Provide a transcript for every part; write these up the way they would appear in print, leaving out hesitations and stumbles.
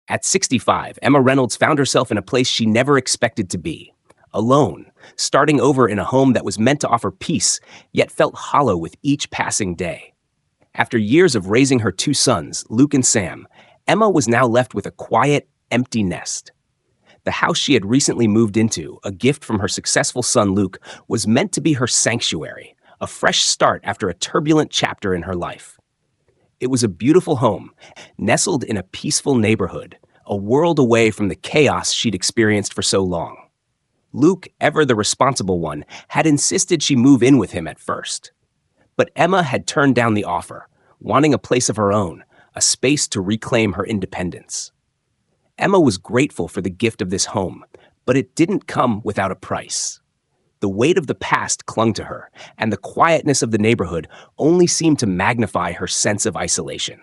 At 65, Emma Reynolds found herself in a place she never expected to be, alone, starting over in a home that was meant to offer peace, yet felt hollow with each passing day. After years of raising her two sons, Luke and Sam, Emma was now left with a quiet, empty nest. The house she had recently moved into, a gift from her successful son Luke, was meant to be her sanctuary, a fresh start after a turbulent chapter in her life. It was a beautiful home, nestled in a peaceful neighborhood, a world away from the chaos she'd experienced for so long. Luke, ever the responsible one, had insisted she move in with him at first. But Emma had turned down the offer, wanting a place of her own, a space to reclaim her independence. Emma was grateful for the gift of this home, but it didn't come without a price. The weight of the past clung to her, and the quietness of the neighborhood only seemed to magnify her sense of isolation.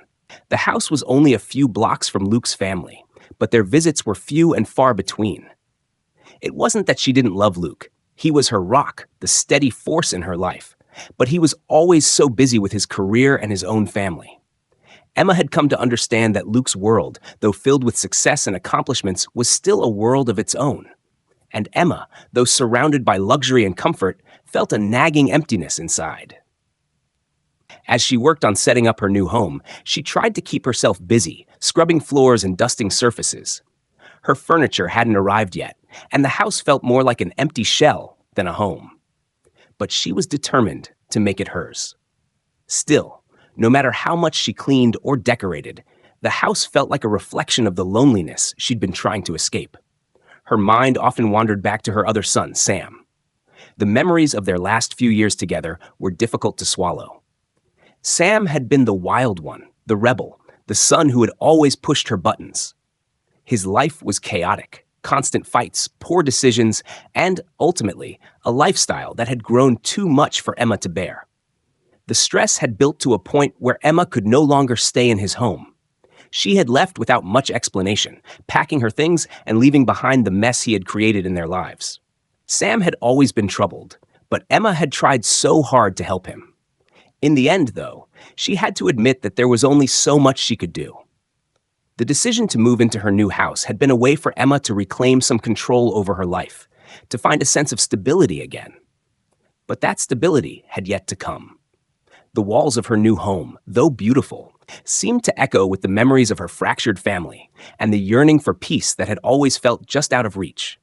The house was only a few blocks from Luke's family, but their visits were few and far between. It wasn't that she didn't love Luke. He was her rock, the steady force in her life, but he was always so busy with his career and his own family. Emma had come to understand that Luke's world, though filled with success and accomplishments, was still a world of its own. And Emma, though surrounded by luxury and comfort, felt a nagging emptiness inside. As she worked on setting up her new home, she tried to keep herself busy, scrubbing floors and dusting surfaces. Her furniture hadn't arrived yet, and the house felt more like an empty shell than a home. But she was determined to make it hers. Still, no matter how much she cleaned or decorated, the house felt like a reflection of the loneliness she'd been trying to escape. Her mind often wandered back to her other son, Sam. The memories of their last few years together were difficult to swallow. Sam had been the wild one, the rebel, the son who had always pushed her buttons. His life was chaotic, constant fights, poor decisions, and, ultimately, a lifestyle that had grown too much for Emma to bear. The stress had built to a point where Emma could no longer stay in his home. She had left without much explanation, packing her things and leaving behind the mess he had created in their lives. Sam had always been troubled, but Emma had tried so hard to help him. In the end, though, she had to admit that there was only so much she could do. The decision to move into her new house had been a way for Emma to reclaim some control over her life, to find a sense of stability again. But that stability had yet to come. The walls of her new home, though beautiful, seemed to echo with the memories of her fractured family and the yearning for peace that had always felt just out of reach.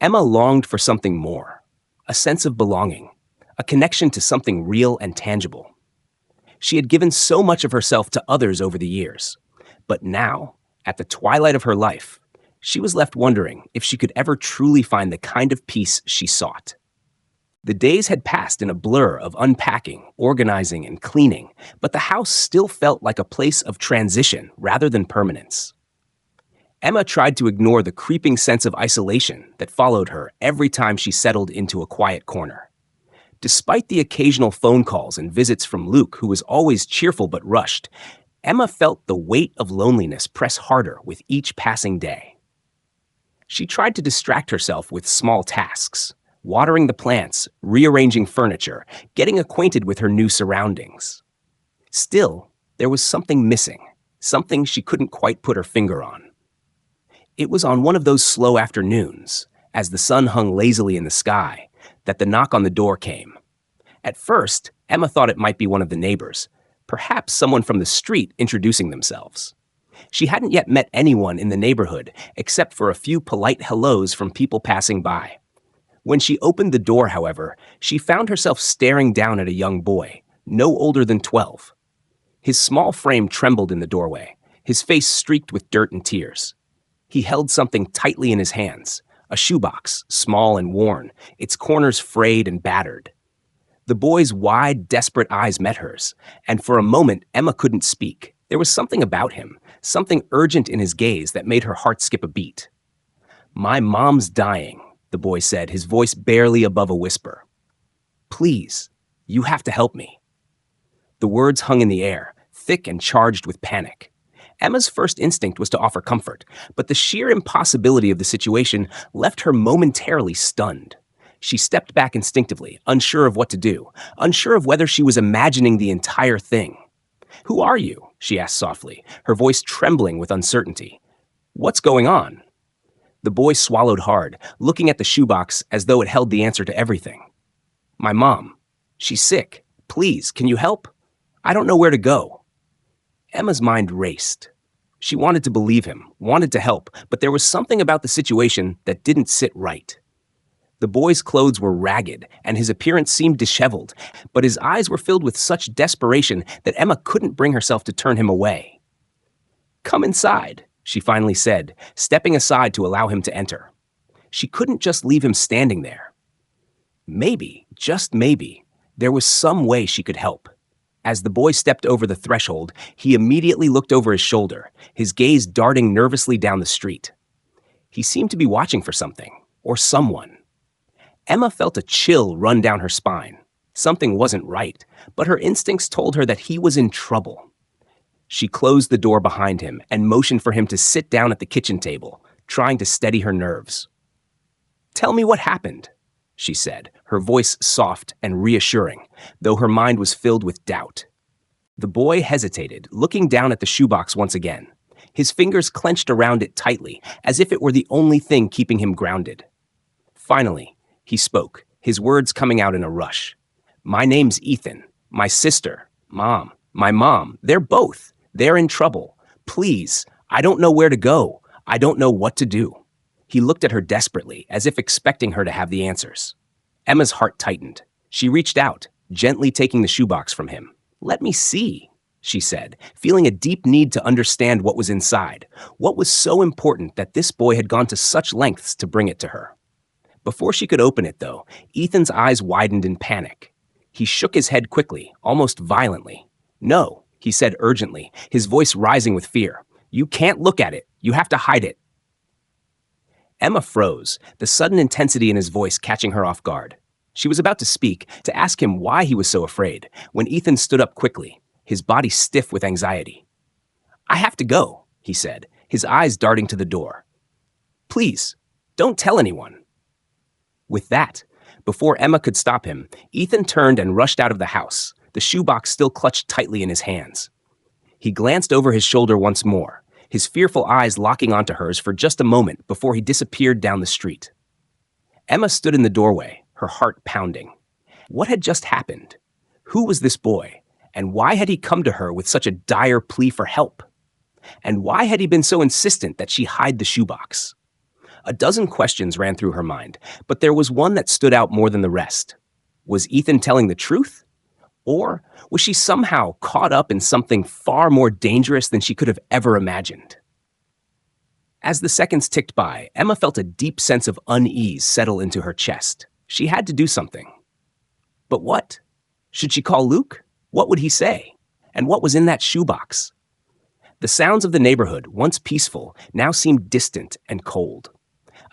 Emma longed for something more, a sense of belonging, a connection to something real and tangible. She had given so much of herself to others over the years, but now, at the twilight of her life, she was left wondering if she could ever truly find the kind of peace she sought. The days had passed in a blur of unpacking, organizing, and cleaning, but the house still felt like a place of transition rather than permanence. Emma tried to ignore the creeping sense of isolation that followed her every time she settled into a quiet corner. Despite the occasional phone calls and visits from Luke, who was always cheerful but rushed, Emma felt the weight of loneliness press harder with each passing day. She tried to distract herself with small tasks, watering the plants, rearranging furniture, getting acquainted with her new surroundings. Still, there was something missing, something she couldn't quite put her finger on. It was on one of those slow afternoons, as the sun hung lazily in the sky, that the knock on the door came. At first, Emma thought it might be one of the neighbors, perhaps someone from the street introducing themselves. She hadn't yet met anyone in the neighborhood except for a few polite hellos from people passing by. When she opened the door, however, she found herself staring down at a young boy, no older than 12. His small frame trembled in the doorway, his face streaked with dirt and tears. He held something tightly in his hands, a shoebox, small and worn, its corners frayed and battered. The boy's wide, desperate eyes met hers, and for a moment Emma couldn't speak. There was something about him, something urgent in his gaze that made her heart skip a beat. "My mom's dying," the boy said, his voice barely above a whisper. "Please, you have to help me." The words hung in the air, thick and charged with panic. Emma's first instinct was to offer comfort, but the sheer impossibility of the situation left her momentarily stunned. She stepped back instinctively, unsure of what to do, unsure of whether she was imagining the entire thing. "Who are you?" she asked softly, her voice trembling with uncertainty. What's going on? The boy swallowed hard, looking at the shoebox as though it held the answer to everything. My mom. She's sick. Please, can you help? I don't know where to go. Emma's mind raced. She wanted to believe him, wanted to help, but there was something about the situation that didn't sit right. The boy's clothes were ragged, and his appearance seemed disheveled, but his eyes were filled with such desperation that Emma couldn't bring herself to turn him away. Come inside, she finally said, stepping aside to allow him to enter. She couldn't just leave him standing there. Maybe, just maybe, there was some way she could help. As the boy stepped over the threshold, he immediately looked over his shoulder, his gaze darting nervously down the street. He seemed to be watching for something, or someone. Emma felt a chill run down her spine. Something wasn't right, but her instincts told her that he was in trouble. She closed the door behind him and motioned for him to sit down at the kitchen table, trying to steady her nerves. Tell me what happened, she said, her voice soft and reassuring, though her mind was filled with doubt. The boy hesitated, looking down at the shoebox once again. His fingers clenched around it tightly, as if it were the only thing keeping him grounded. Finally, he spoke, his words coming out in a rush. My name's Ethan. My sister, Mom, my mom, they're both. They're in trouble. Please, I don't know where to go. I don't know what to do. He looked at her desperately, as if expecting her to have the answers. Emma's heart tightened. She reached out, gently taking the shoebox from him. Let me see, she said, feeling a deep need to understand what was inside. What was so important that this boy had gone to such lengths to bring it to her? Before she could open it, though, Ethan's eyes widened in panic. He shook his head quickly, almost violently. No, he said urgently, his voice rising with fear. You can't look at it. You have to hide it. Emma froze, the sudden intensity in his voice catching her off guard. She was about to speak, to ask him why he was so afraid, when Ethan stood up quickly, his body stiff with anxiety. I have to go, he said, his eyes darting to the door. Please, don't tell anyone. With that, before Emma could stop him, Ethan turned and rushed out of the house, the shoebox still clutched tightly in his hands. He glanced over his shoulder once more, his fearful eyes locking onto hers for just a moment before he disappeared down the street. Emma stood in the doorway, her heart pounding. What had just happened? Who was this boy? And why had he come to her with such a dire plea for help? And why had he been so insistent that she hide the shoebox? A dozen questions ran through her mind, but there was one that stood out more than the rest. Was Ethan telling the truth? Or was she somehow caught up in something far more dangerous than she could have ever imagined? As the seconds ticked by, Emma felt a deep sense of unease settle into her chest. She had to do something. But what? Should she call Luke? What would he say? And what was in that shoebox? The sounds of the neighborhood, once peaceful, now seemed distant and cold.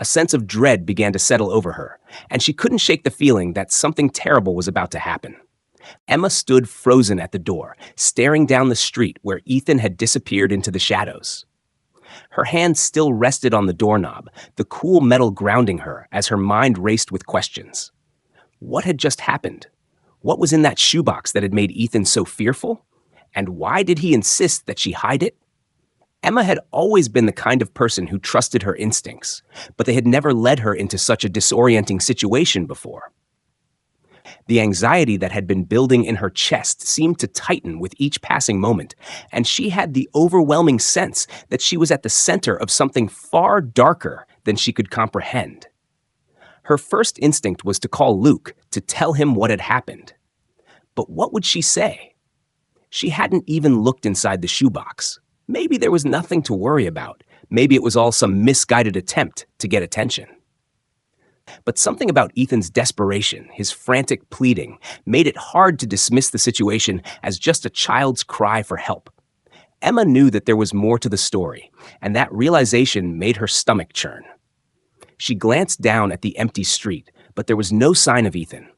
A sense of dread began to settle over her, and she couldn't shake the feeling that something terrible was about to happen. Emma stood frozen at the door, staring down the street where Ethan had disappeared into the shadows. Her hand still rested on the doorknob, the cool metal grounding her as her mind raced with questions. What had just happened? What was in that shoebox that had made Ethan so fearful? And why did he insist that she hide it? Emma had always been the kind of person who trusted her instincts, but they had never led her into such a disorienting situation before. The anxiety that had been building in her chest seemed to tighten with each passing moment, and she had the overwhelming sense that she was at the center of something far darker than she could comprehend. Her first instinct was to call Luke to tell him what had happened. But what would she say? She hadn't even looked inside the shoebox. Maybe there was nothing to worry about. Maybe it was all some misguided attempt to get attention. But something about Ethan's desperation, his frantic pleading, made it hard to dismiss the situation as just a child's cry for help. Emma knew that there was more to the story, and that realization made her stomach churn. She glanced down at the empty street, but there was no sign of Ethan.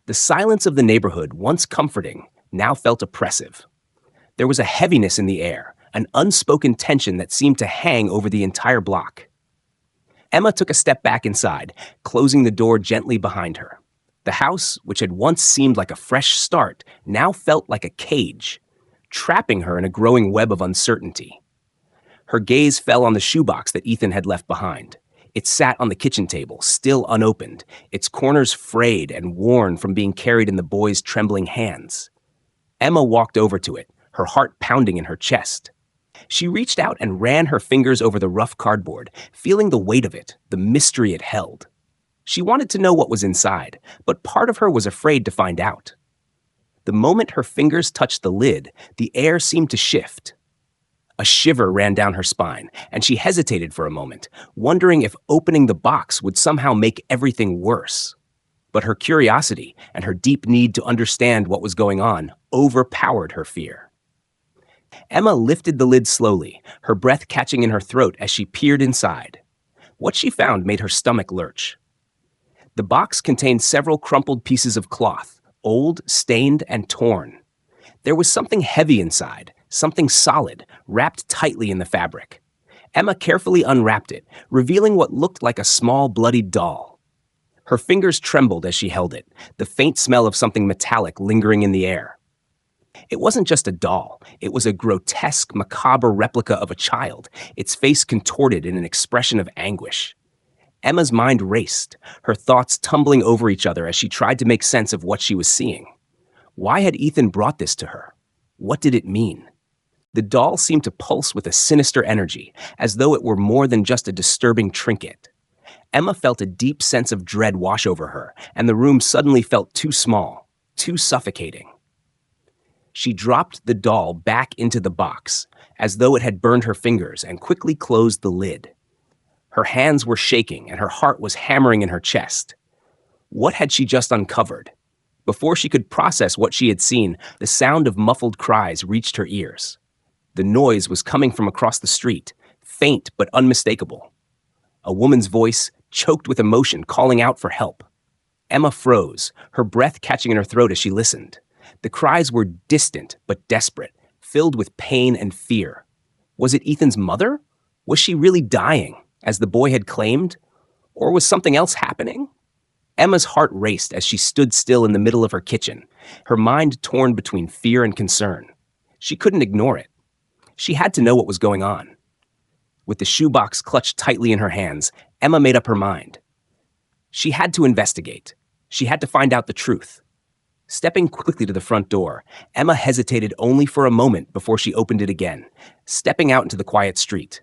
The silence of the neighborhood, once comforting, now felt oppressive. There was a heaviness in the air, an unspoken tension that seemed to hang over the entire block. Emma took a step back inside, closing the door gently behind her. The house, which had once seemed like a fresh start, now felt like a cage. trapping her in a growing web of uncertainty. Her gaze fell on the shoebox that Ethan had left behind. It sat on the kitchen table, still unopened, its corners frayed and worn from being carried in the boy's trembling hands. Emma walked over to it, her heart pounding in her chest. She reached out and ran her fingers over the rough cardboard, feeling the weight of it, the mystery it held. She wanted to know what was inside, but part of her was afraid to find out. The moment her fingers touched the lid, the air seemed to shift. A shiver ran down her spine, and she hesitated for a moment, wondering if opening the box would somehow make everything worse. But her curiosity and her deep need to understand what was going on overpowered her fear. Emma lifted the lid slowly, her breath catching in her throat as she peered inside. What she found made her stomach lurch. The box contained several crumpled pieces of cloth, old, stained, and torn. There was something heavy inside, something solid, wrapped tightly in the fabric. Emma carefully unwrapped it, revealing what looked like a small, bloodied doll. Her fingers trembled as she held it, the faint smell of something metallic lingering in the air. It wasn't just a doll. It was a grotesque, macabre replica of a child, its face contorted in an expression of anguish. Emma's mind raced, her thoughts tumbling over each other as she tried to make sense of what she was seeing. Why had Ethan brought this to her? What did it mean? The doll seemed to pulse with a sinister energy, as though it were more than just a disturbing trinket. Emma felt a deep sense of dread wash over her, and the room suddenly felt too small, too suffocating. She dropped the doll back into the box, as though it had burned her fingers, and quickly closed the lid. Her hands were shaking, and her heart was hammering in her chest. What had she just uncovered? Before she could process what she had seen, the sound of muffled cries reached her ears. The noise was coming from across the street, faint but unmistakable. A woman's voice, choked with emotion, calling out for help. Emma froze, her breath catching in her throat as she listened. The cries were distant but desperate, filled with pain and fear. Was it Ethan's mother? Was she really dying, as the boy had claimed? Or was something else happening? Emma's heart raced as she stood still in the middle of her kitchen, her mind torn between fear and concern. She couldn't ignore it. She had to know what was going on. With the shoebox clutched tightly in her hands, Emma made up her mind. She had to investigate. She had to find out the truth. Stepping quickly to the front door, Emma hesitated only for a moment before she opened it again, stepping out into the quiet street.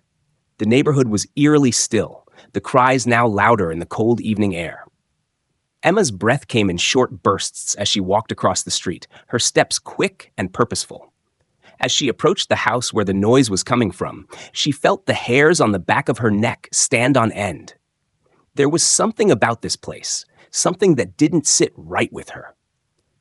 The neighborhood was eerily still, the cries now louder in the cold evening air. Emma's breath came in short bursts as she walked across the street, her steps quick and purposeful. As she approached the house where the noise was coming from, she felt the hairs on the back of her neck stand on end. There was something about this place, something that didn't sit right with her.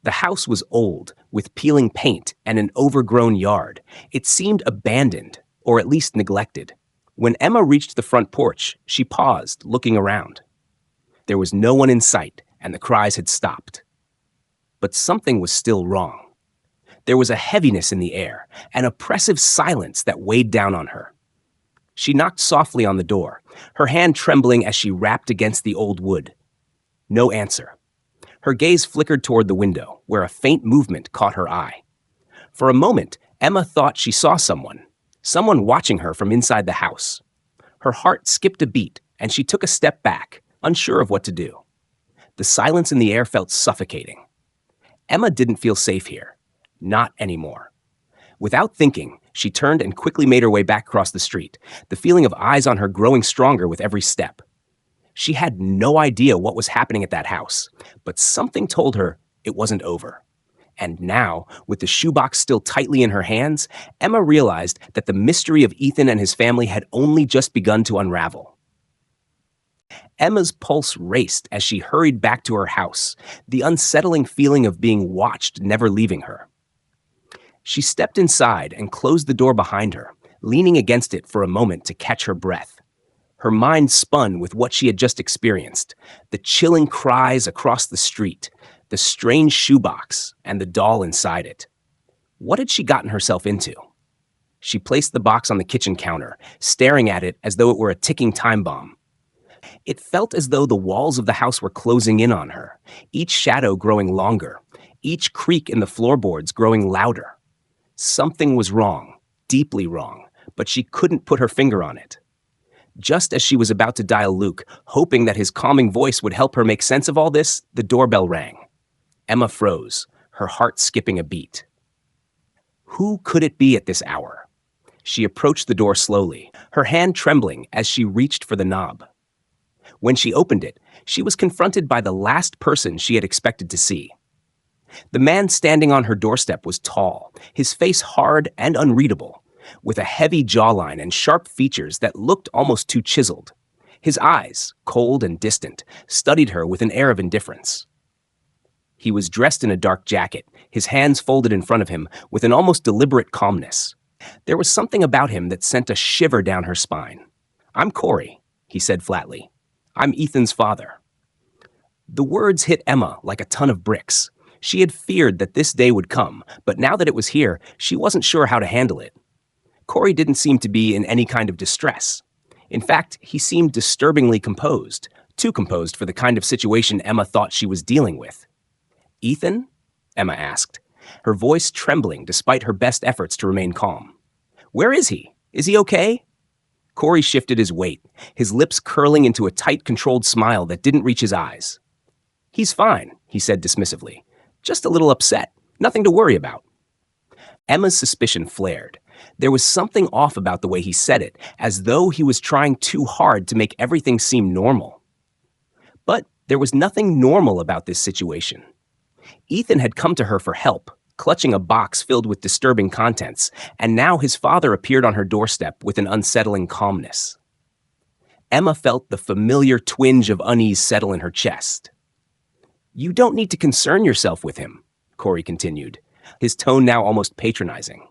The house was old, with peeling paint and an overgrown yard. It seemed abandoned, or at least neglected. When Emma reached the front porch, she paused, looking around. There was no one in sight, and the cries had stopped. But something was still wrong. There was a heaviness in the air, an oppressive silence that weighed down on her. She knocked softly on the door, her hand trembling as she rapped against the old wood. No answer. Her gaze flickered toward the window, where a faint movement caught her eye. For a moment, Emma thought she saw someone watching her from inside the house. Her heart skipped a beat, and she took a step back, unsure of what to do. The silence in the air felt suffocating. Emma didn't feel safe here. Not anymore. Without thinking, she turned and quickly made her way back across the street, the feeling of eyes on her growing stronger with every step. She had no idea what was happening at that house, but something told her it wasn't over. And now, with the shoebox still tightly in her hands, Emma realized that the mystery of Ethan and his family had only just begun to unravel. Emma's pulse raced as she hurried back to her house, the unsettling feeling of being watched never leaving her. She stepped inside and closed the door behind her, leaning against it for a moment to catch her breath. Her mind spun with what she had just experienced, the chilling cries across the street, the strange shoebox, and the doll inside it. What had she gotten herself into? She placed the box on the kitchen counter, staring at it as though it were a ticking time bomb. It felt as though the walls of the house were closing in on her, each shadow growing longer, each creak in the floorboards growing louder. Something was wrong, deeply wrong, but she couldn't put her finger on it. Just as she was about to dial Luke, hoping that his calming voice would help her make sense of all this, the doorbell rang. Emma froze, her heart skipping a beat. Who could it be at this hour? She approached the door slowly, her hand trembling as she reached for the knob. When she opened it, she was confronted by the last person she had expected to see. The man standing on her doorstep was tall, his face hard and unreadable, with a heavy jawline and sharp features that looked almost too chiseled. His eyes, cold and distant, studied her with an air of indifference. He was dressed in a dark jacket, his hands folded in front of him with an almost deliberate calmness. There was something about him that sent a shiver down her spine. "I'm Corey," he said flatly. "I'm Ethan's father." The words hit Emma like a ton of bricks. She had feared that this day would come, but now that it was here, she wasn't sure how to handle it. Corey didn't seem to be in any kind of distress. In fact, he seemed disturbingly composed, too composed for the kind of situation Emma thought she was dealing with. "Ethan?" Emma asked, her voice trembling despite her best efforts to remain calm. "Where is he? Is he okay?" Corey shifted his weight, his lips curling into a tight, controlled smile that didn't reach his eyes. "He's fine," he said dismissively. "Just a little upset. Nothing to worry about." Emma's suspicion flared. There was something off about the way he said it, as though he was trying too hard to make everything seem normal. But there was nothing normal about this situation. Ethan had come to her for help, clutching a box filled with disturbing contents, and now his father appeared on her doorstep with an unsettling calmness. Emma felt the familiar twinge of unease settle in her chest. "You don't need to concern yourself with him," Corey continued, his tone now almost patronizing.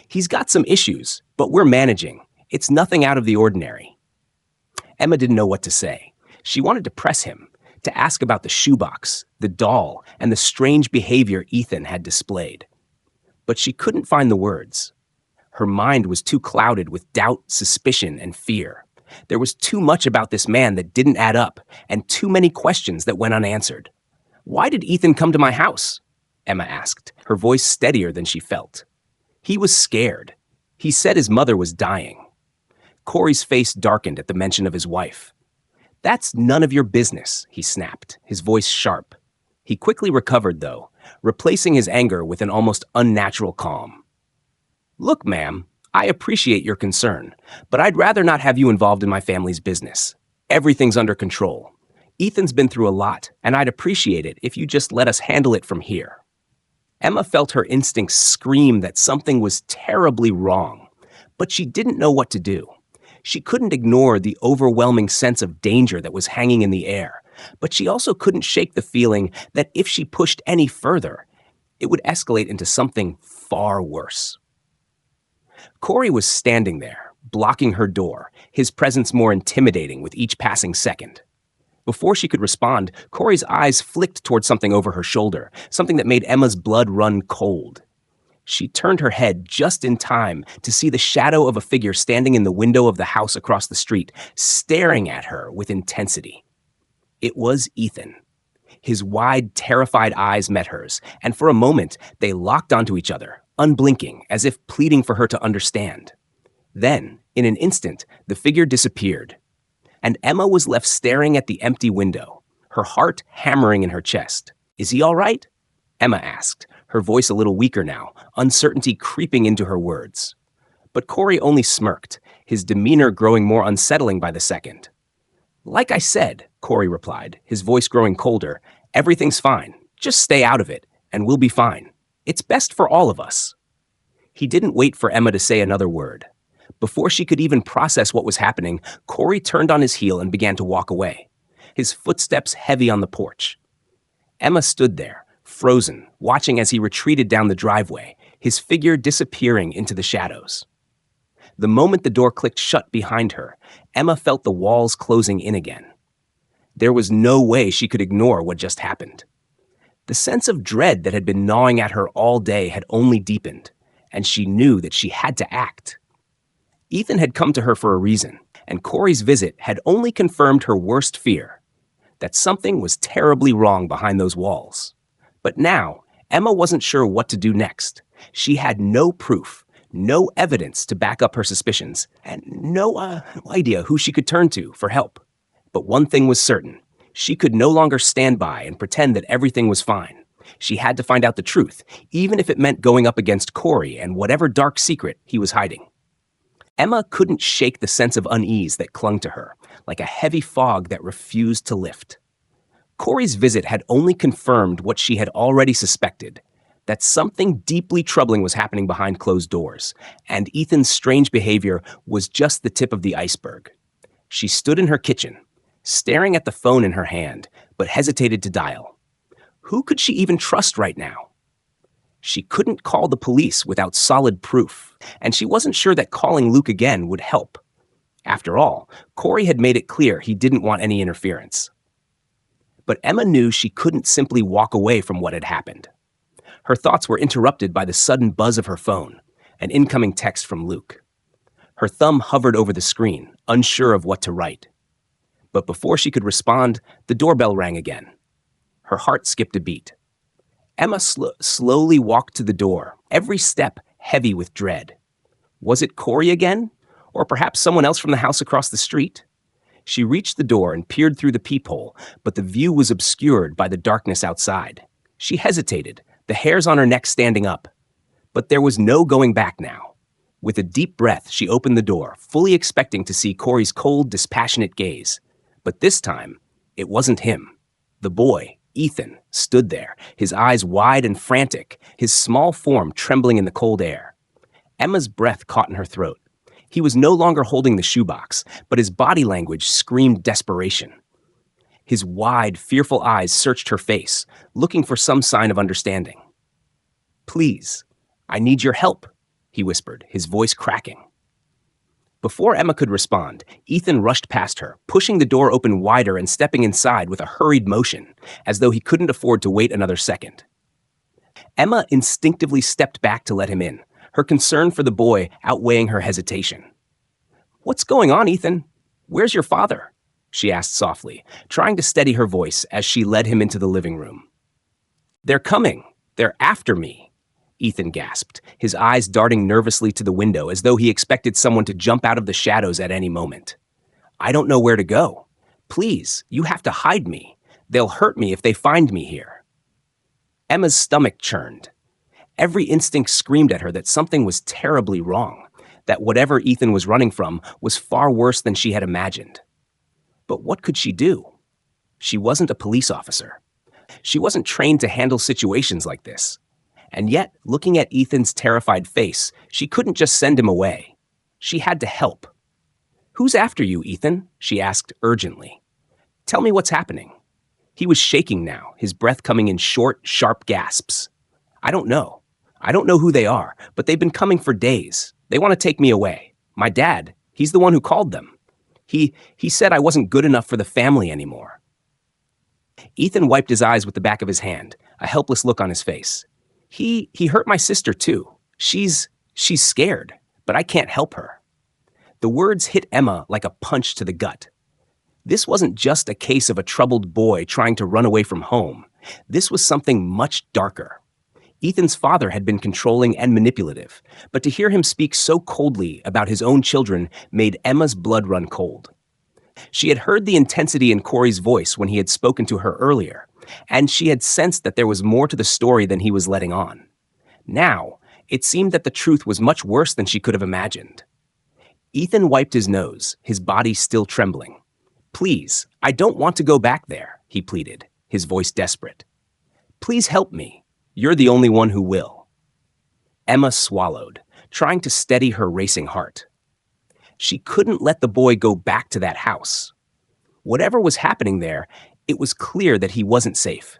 "He's got some issues, but we're managing. It's nothing out of the ordinary." Emma didn't know what to say. She wanted to press him, to ask about the shoebox, the doll, and the strange behavior Ethan had displayed. But she couldn't find the words. Her mind was too clouded with doubt, suspicion, and fear. There was too much about this man that didn't add up, and too many questions that went unanswered. "Why did Ethan come to my house?" Emma asked, her voice steadier than she felt. "He was scared. He said his mother was dying." Corey's face darkened at the mention of his wife. "That's none of your business," he snapped, his voice sharp. He quickly recovered, though, replacing his anger with an almost unnatural calm. "Look, ma'am, I appreciate your concern, but I'd rather not have you involved in my family's business. Everything's under control. Ethan's been through a lot, and I'd appreciate it if you just let us handle it from here." Emma felt her instincts scream that something was terribly wrong, but she didn't know what to do. She couldn't ignore the overwhelming sense of danger that was hanging in the air, but she also couldn't shake the feeling that if she pushed any further, it would escalate into something far worse. Corey was standing there, blocking her door, his presence more intimidating with each passing second. Before she could respond, Corey's eyes flicked toward something over her shoulder, something that made Emma's blood run cold. She turned her head just in time to see the shadow of a figure standing in the window of the house across the street, staring at her with intensity. It was Ethan. His wide, terrified eyes met hers, and for a moment, they locked onto each other, unblinking, as if pleading for her to understand. Then, in an instant, the figure disappeared, and Emma was left staring at the empty window, her heart hammering in her chest. "Is he all right?" Emma asked, her voice a little weaker now, uncertainty creeping into her words. But Corey only smirked, his demeanor growing more unsettling by the second. "Like I said," Corey replied, his voice growing colder, "everything's fine. Just stay out of it, and we'll be fine. It's best for all of us." He didn't wait for Emma to say another word. Before she could even process what was happening, Corey turned on his heel and began to walk away, his footsteps heavy on the porch. Emma stood there, frozen, watching as he retreated down the driveway, his figure disappearing into the shadows. The moment the door clicked shut behind her, Emma felt the walls closing in again. There was no way she could ignore what just happened. The sense of dread that had been gnawing at her all day had only deepened, and she knew that she had to act. Ethan had come to her for a reason, and Corey's visit had only confirmed her worst fear, that something was terribly wrong behind those walls. But now, Emma wasn't sure what to do next, She had no proof, no evidence to back up her suspicions, and no idea who she could turn to for help. But one thing was certain. She could no longer stand by and pretend that everything was fine. She had to find out the truth, even if it meant going up against Corey and whatever dark secret he was hiding. Emma couldn't shake the sense of unease that clung to her, like a heavy fog that refused to lift. Corey's visit had only confirmed what she had already suspected, that something deeply troubling was happening behind closed doors, and Ethan's strange behavior was just the tip of the iceberg. She stood in her kitchen, staring at the phone in her hand, but hesitated to dial. Who could she even trust right now? She couldn't call the police without solid proof, and she wasn't sure that calling Luke again would help. After all, Corey had made it clear he didn't want any interference. But Emma knew she couldn't simply walk away from what had happened. Her thoughts were interrupted by the sudden buzz of her phone, an incoming text from Luke. Her thumb hovered over the screen, unsure of what to write. But before she could respond, the doorbell rang again. Her heart skipped a beat. Emma slowly walked to the door, every step heavy with dread. Was it Corey again? Or perhaps someone else from the house across the street? She reached the door and peered through the peephole, but the view was obscured by the darkness outside. She hesitated, the hairs on her neck standing up. But there was no going back now. With a deep breath, she opened the door, fully expecting to see Corey's cold, dispassionate gaze. But this time, it wasn't him. The boy, Ethan, stood there, his eyes wide and frantic, his small form trembling in the cold air. Emma's breath caught in her throat. He was no longer holding the shoebox, but his body language screamed desperation. His wide, fearful eyes searched her face, looking for some sign of understanding. "Please, I need your help," he whispered, his voice cracking. Before Emma could respond, Ethan rushed past her, pushing the door open wider and stepping inside with a hurried motion, as though he couldn't afford to wait another second. Emma instinctively stepped back to let him in, her concern for the boy outweighing her hesitation. "What's going on, Ethan? Where's your father?" she asked softly, trying to steady her voice as she led him into the living room. "They're coming. They're after me," Ethan gasped, his eyes darting nervously to the window as though he expected someone to jump out of the shadows at any moment. "I don't know where to go. Please, you have to hide me. They'll hurt me if they find me here." Emma's stomach churned. Every instinct screamed at her that something was terribly wrong, that whatever Ethan was running from was far worse than she had imagined. But what could she do? She wasn't a police officer. She wasn't trained to handle situations like this. And yet, looking at Ethan's terrified face, she couldn't just send him away. She had to help. "Who's after you, Ethan?" she asked urgently. "Tell me what's happening." He was shaking now, his breath coming in short, sharp gasps. "I don't know. I don't know who they are, but they've been coming for days. They want to take me away. My dad, he's the one who called them. He said I wasn't good enough for the family anymore." Ethan wiped his eyes with the back of his hand, a helpless look on his face. He hurt my sister too. She's scared, but I can't help her." The words hit Emma like a punch to the gut. This wasn't just a case of a troubled boy trying to run away from home. This was something much darker. Ethan's father had been controlling and manipulative, but to hear him speak so coldly about his own children made Emma's blood run cold. She had heard the intensity in Corey's voice when he had spoken to her earlier, and she had sensed that there was more to the story than he was letting on. Now, it seemed that the truth was much worse than she could have imagined. Ethan wiped his nose, his body still trembling. "Please, I don't want to go back there," he pleaded, his voice desperate. "Please help me. You're the only one who will." Emma swallowed, trying to steady her racing heart. She couldn't let the boy go back to that house. Whatever was happening there, it was clear that he wasn't safe.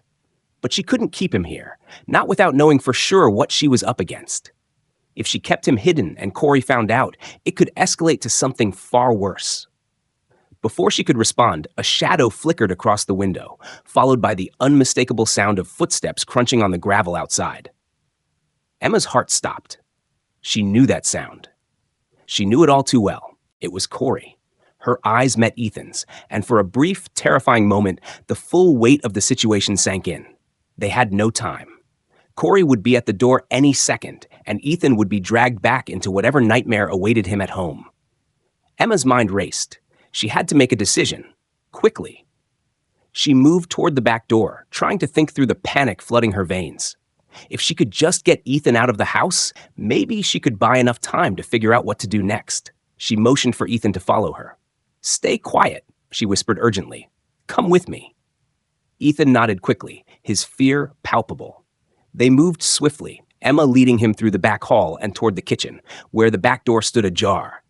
But she couldn't keep him here, not without knowing for sure what she was up against. If she kept him hidden and Corey found out, it could escalate to something far worse. Before she could respond, a shadow flickered across the window, followed by the unmistakable sound of footsteps crunching on the gravel outside. Emma's heart stopped. She knew that sound. She knew it all too well. It was Corey. Her eyes met Ethan's, and for a brief, terrifying moment, the full weight of the situation sank in. They had no time. Corey would be at the door any second, and Ethan would be dragged back into whatever nightmare awaited him at home. Emma's mind raced. She had to make a decision, quickly. She moved toward the back door, trying to think through the panic flooding her veins. If she could just get Ethan out of the house, maybe she could buy enough time to figure out what to do next. She motioned for Ethan to follow her. "Stay quiet," she whispered urgently. "Come with me." Ethan nodded quickly, his fear palpable. They moved swiftly, Emma leading him through the back hall and toward the kitchen, where the back door stood ajar.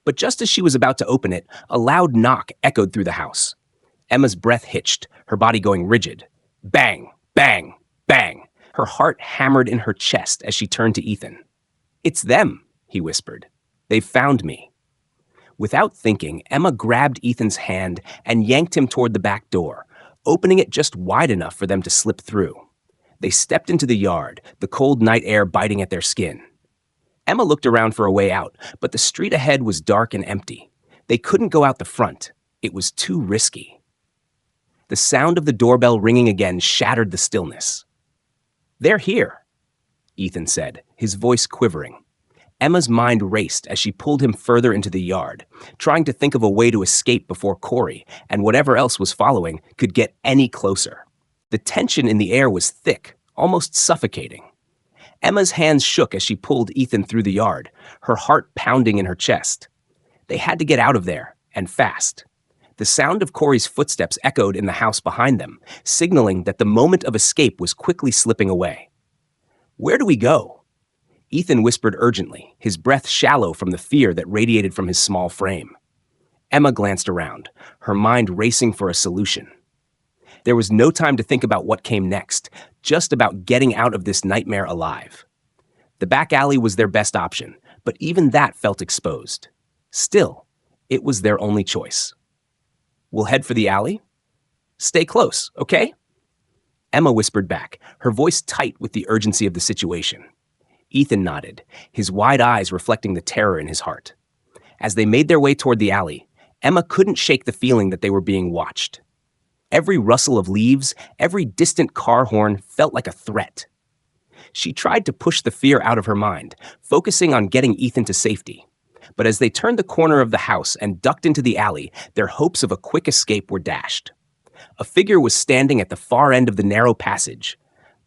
But just as she was about to open it, a loud knock echoed through the house. Emma's breath hitched, her body going rigid. Bang, bang, bang. Her heart hammered in her chest as she turned to Ethan. "It's them," he whispered. "They've found me." Without thinking, Emma grabbed Ethan's hand and yanked him toward the back door, opening it just wide enough for them to slip through. They stepped into the yard, the cold night air biting at their skin. Emma looked around for a way out, but the street ahead was dark and empty. They couldn't go out the front. It was too risky. The sound of the doorbell ringing again shattered the stillness. "They're here," Ethan said, his voice quivering. Emma's mind raced as she pulled him further into the yard, trying to think of a way to escape before Corey, and whatever else was following, could get any closer. The tension in the air was thick, almost suffocating. Emma's hands shook as she pulled Ethan through the yard, her heart pounding in her chest. They had to get out of there, and fast. The sound of Corey's footsteps echoed in the house behind them, signaling that the moment of escape was quickly slipping away. "Where do we go?" Ethan whispered urgently, his breath shallow from the fear that radiated from his small frame. Emma glanced around, her mind racing for a solution. There was no time to think about what came next, just about getting out of this nightmare alive. The back alley was their best option, but even that felt exposed. Still, it was their only choice. "We'll head for the alley? Stay close, okay?" Emma whispered back, her voice tight with the urgency of the situation. Ethan nodded, his wide eyes reflecting the terror in his heart. As they made their way toward the alley, Emma couldn't shake the feeling that they were being watched. Every rustle of leaves, every distant car horn felt like a threat. She tried to push the fear out of her mind, focusing on getting Ethan to safety. But as they turned the corner of the house and ducked into the alley, their hopes of a quick escape were dashed. A figure was standing at the far end of the narrow passage,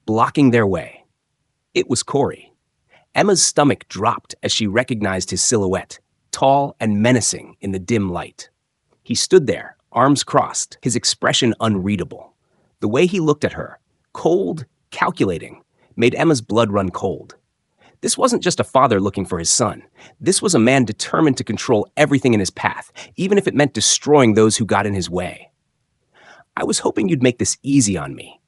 blocking their way. It was Corey. Emma's stomach dropped as she recognized his silhouette, tall and menacing in the dim light. He stood there, arms crossed, his expression unreadable. The way he looked at her, cold, calculating, made Emma's blood run cold. This wasn't just a father looking for his son. This was a man determined to control everything in his path, even if it meant destroying those who got in his way. "I was hoping you'd make this easy on me."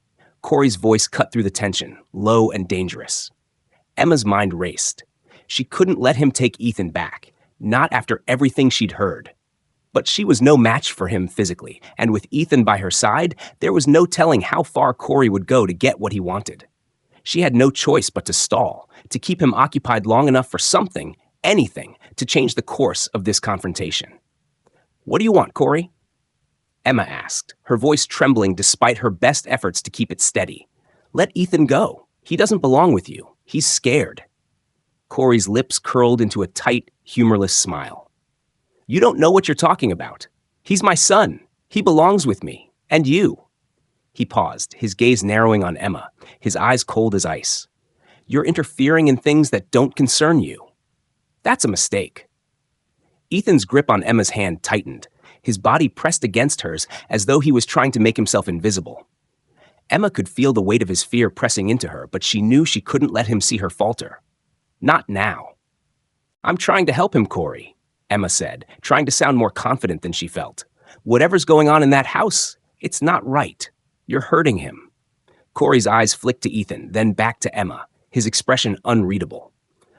Corey's voice cut through the tension, low and dangerous. Emma's mind raced. She couldn't let him take Ethan back, not after everything she'd heard. But she was no match for him physically, and with Ethan by her side, there was no telling how far Corey would go to get what he wanted. She had no choice but to stall, to keep him occupied long enough for something, anything, to change the course of this confrontation. "What do you want, Corey?" Emma asked, her voice trembling despite her best efforts to keep it steady. "Let Ethan go. He doesn't belong with you. He's scared." Corey's lips curled into a tight, humorless smile. "You don't know what you're talking about. He's my son. He belongs with me. And you." He paused, his gaze narrowing on Emma, his eyes cold as ice. "You're interfering in things that don't concern you. That's a mistake." Ethan's grip on Emma's hand tightened, his body pressed against hers as though he was trying to make himself invisible. Emma could feel the weight of his fear pressing into her, but she knew she couldn't let him see her falter. Not now. "I'm trying to help him, Corey," Emma said, trying to sound more confident than she felt. "Whatever's going on in that house, it's not right. You're hurting him." Corey's eyes flicked to Ethan, then back to Emma, his expression unreadable.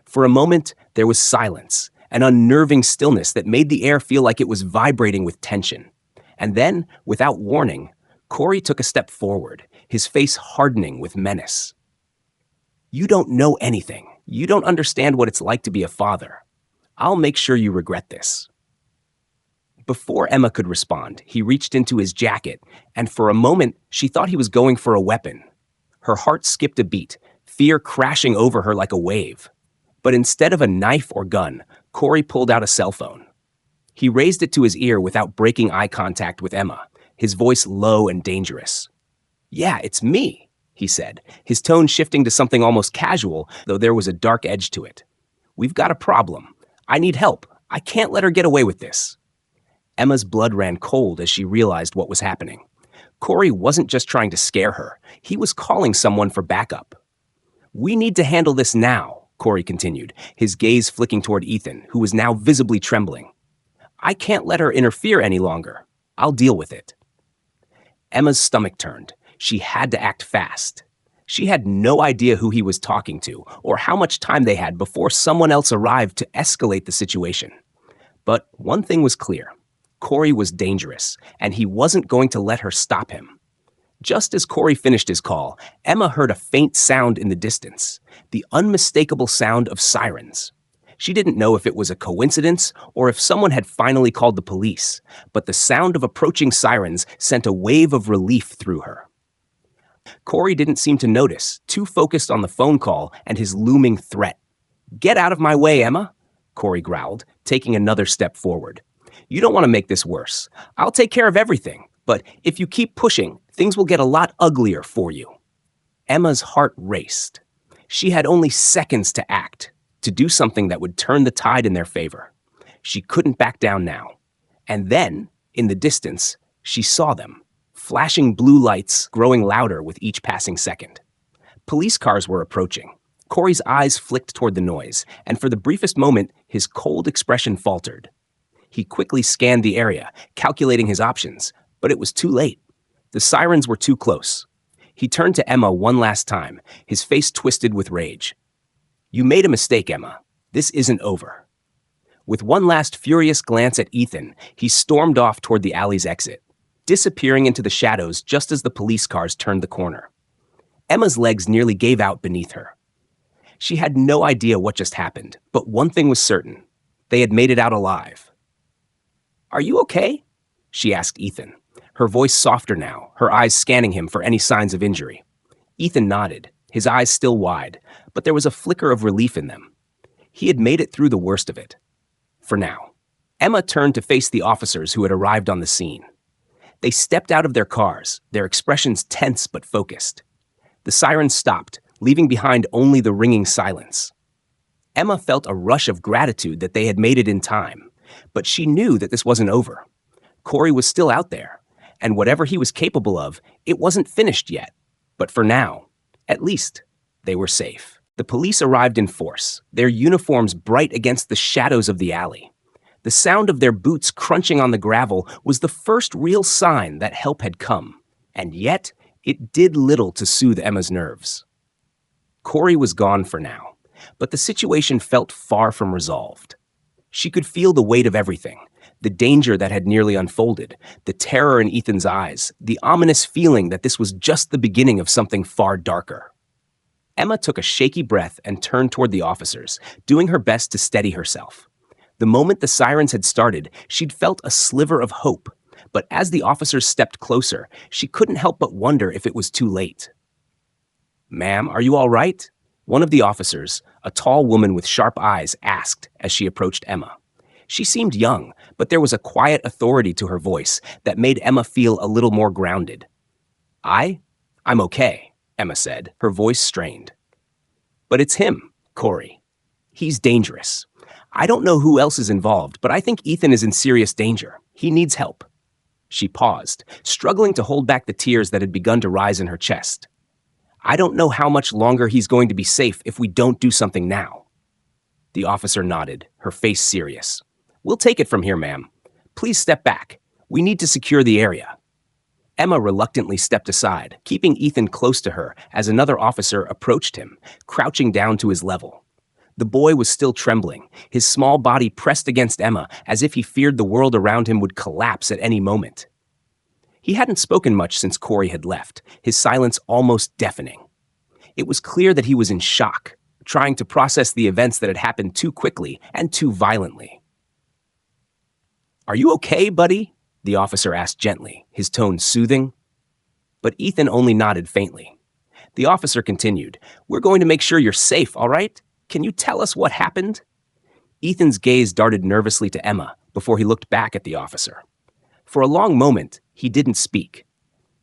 For a moment, there was silence, an unnerving stillness that made the air feel like it was vibrating with tension. And then, without warning, Corey took a step forward, his face hardening with menace. "You don't know anything. You don't understand what it's like to be a father. I'll make sure you regret this." Before Emma could respond, he reached into his jacket, and for a moment, she thought he was going for a weapon. Her heart skipped a beat, fear crashing over her like a wave. But instead of a knife or gun, Corey pulled out a cell phone. He raised it to his ear without breaking eye contact with Emma, his voice low and dangerous. "Yeah, it's me," he said, his tone shifting to something almost casual, though there was a dark edge to it. "We've got a problem. I need help. I can't let her get away with this." Emma's blood ran cold as she realized what was happening. Corey wasn't just trying to scare her. He was calling someone for backup. "We need to handle this now," Corey continued, his gaze flicking toward Ethan, who was now visibly trembling. "I can't let her interfere any longer. I'll deal with it." Emma's stomach turned. She had to act fast. She had no idea who he was talking to or how much time they had before someone else arrived to escalate the situation. But one thing was clear. Corey was dangerous, and he wasn't going to let her stop him. Just as Corey finished his call, Emma heard a faint sound in the distance, the unmistakable sound of sirens. She didn't know if it was a coincidence or if someone had finally called the police, but the sound of approaching sirens sent a wave of relief through her. Corey didn't seem to notice, too focused on the phone call and his looming threat. "Get out of my way, Emma," Corey growled, taking another step forward. "You don't want to make this worse. I'll take care of everything, but if you keep pushing, things will get a lot uglier for you." Emma's heart raced. She had only seconds to act, to do something that would turn the tide in their favor. She couldn't back down now. And then, in the distance, she saw them, flashing blue lights growing louder with each passing second. Police cars were approaching. Corey's eyes flicked toward the noise, and for the briefest moment, his cold expression faltered. He quickly scanned the area, calculating his options, but it was too late. The sirens were too close. He turned to Emma one last time, his face twisted with rage. "You made a mistake, Emma. This isn't over." With one last furious glance at Ethan, he stormed off toward the alley's exit, disappearing into the shadows just as the police cars turned the corner. Emma's legs nearly gave out beneath her. She had no idea what just happened, but one thing was certain. They had made it out alive. "Are you okay?" she asked Ethan, her voice softer now, her eyes scanning him for any signs of injury. Ethan nodded, his eyes still wide, but there was a flicker of relief in them. He had made it through the worst of it. For now. Emma turned to face the officers who had arrived on the scene. They stepped out of their cars, their expressions tense but focused. The sirens stopped, leaving behind only the ringing silence. Emma felt a rush of gratitude that they had made it in time, but she knew that this wasn't over. Corey was still out there, and whatever he was capable of, it wasn't finished yet. But for now, at least, they were safe. The police arrived in force, their uniforms bright against the shadows of the alley. The sound of their boots crunching on the gravel was the first real sign that help had come, and yet it did little to soothe Emma's nerves. Corey was gone for now, but the situation felt far from resolved. She could feel the weight of everything, the danger that had nearly unfolded, the terror in Ethan's eyes, the ominous feeling that this was just the beginning of something far darker. Emma took a shaky breath and turned toward the officers, doing her best to steady herself. The moment the sirens had started, she'd felt a sliver of hope, but as the officers stepped closer, she couldn't help but wonder if it was too late. "Ma'am, are you all right?" One of the officers, a tall woman with sharp eyes, asked as she approached Emma. She seemed young, but there was a quiet authority to her voice that made Emma feel a little more grounded. I'm okay," Emma said, her voice strained. "But it's him, Corey. He's dangerous. I don't know who else is involved, but I think Ethan is in serious danger. He needs help." She paused, struggling to hold back the tears that had begun to rise in her chest. "I don't know how much longer he's going to be safe if we don't do something now." The officer nodded, her face serious. "We'll take it from here, ma'am. Please step back. We need to secure the area." Emma reluctantly stepped aside, keeping Ethan close to her as another officer approached him, crouching down to his level. The boy was still trembling, his small body pressed against Emma as if he feared the world around him would collapse at any moment. He hadn't spoken much since Corey had left, his silence almost deafening. It was clear that he was in shock, trying to process the events that had happened too quickly and too violently. "Are you okay, buddy?" the officer asked gently, his tone soothing. But Ethan only nodded faintly. The officer continued, "We're going to make sure you're safe, all right? Can you tell us what happened?" Ethan's gaze darted nervously to Emma before he looked back at the officer. For a long moment, he didn't speak.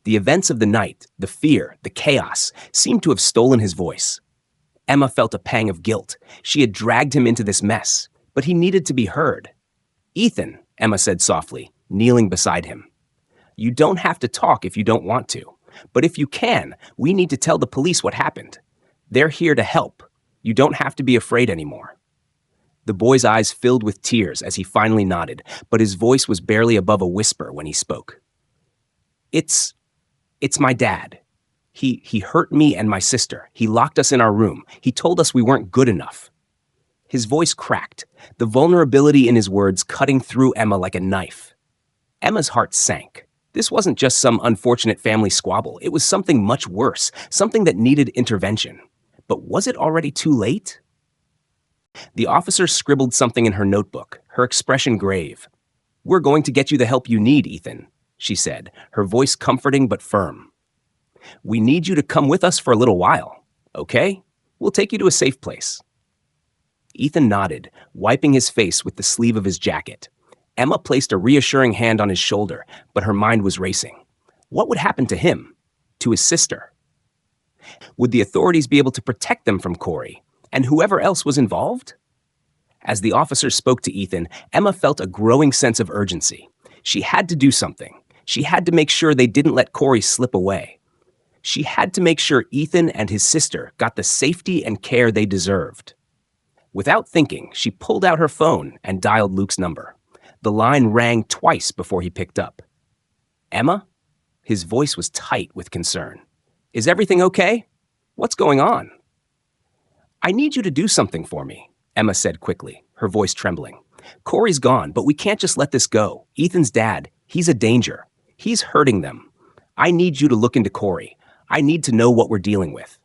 The events of the night, the fear, the chaos, seemed to have stolen his voice. Emma felt a pang of guilt. She had dragged him into this mess, but he needed to be heard. "Ethan," Emma said softly, kneeling beside him. "You don't have to talk if you don't want to, but if you can, we need to tell the police what happened. They're here to help. You don't have to be afraid anymore." The boy's eyes filled with tears as he finally nodded, but his voice was barely above a whisper when he spoke. It's my dad. He hurt me and my sister. He locked us in our room. He told us we weren't good enough." His voice cracked, the vulnerability in his words cutting through Emma like a knife. Emma's heart sank. This wasn't just some unfortunate family squabble. It was something much worse, something that needed intervention. But was it already too late? The officer scribbled something in her notebook, her expression grave. "We're going to get you the help you need, Ethan," she said, her voice comforting but firm. "We need you to come with us for a little while, okay? We'll take you to a safe place." Ethan nodded, wiping his face with the sleeve of his jacket. Emma placed a reassuring hand on his shoulder, but her mind was racing. What would happen to him? To his sister? Would the authorities be able to protect them from Corey and whoever else was involved? As the officer spoke to Ethan, Emma felt a growing sense of urgency. She had to do something. She had to make sure they didn't let Corey slip away. She had to make sure Ethan and his sister got the safety and care they deserved. Without thinking, she pulled out her phone and dialed Luke's number. The line rang twice before he picked up. "Emma?" His voice was tight with concern. "Is everything okay? What's going on?" "I need you to do something for me," Emma said quickly, her voice trembling. "Corey's gone, but we can't just let this go. Ethan's dad, he's a danger. He's hurting them. I need you to look into Corey. I need to know what we're dealing with."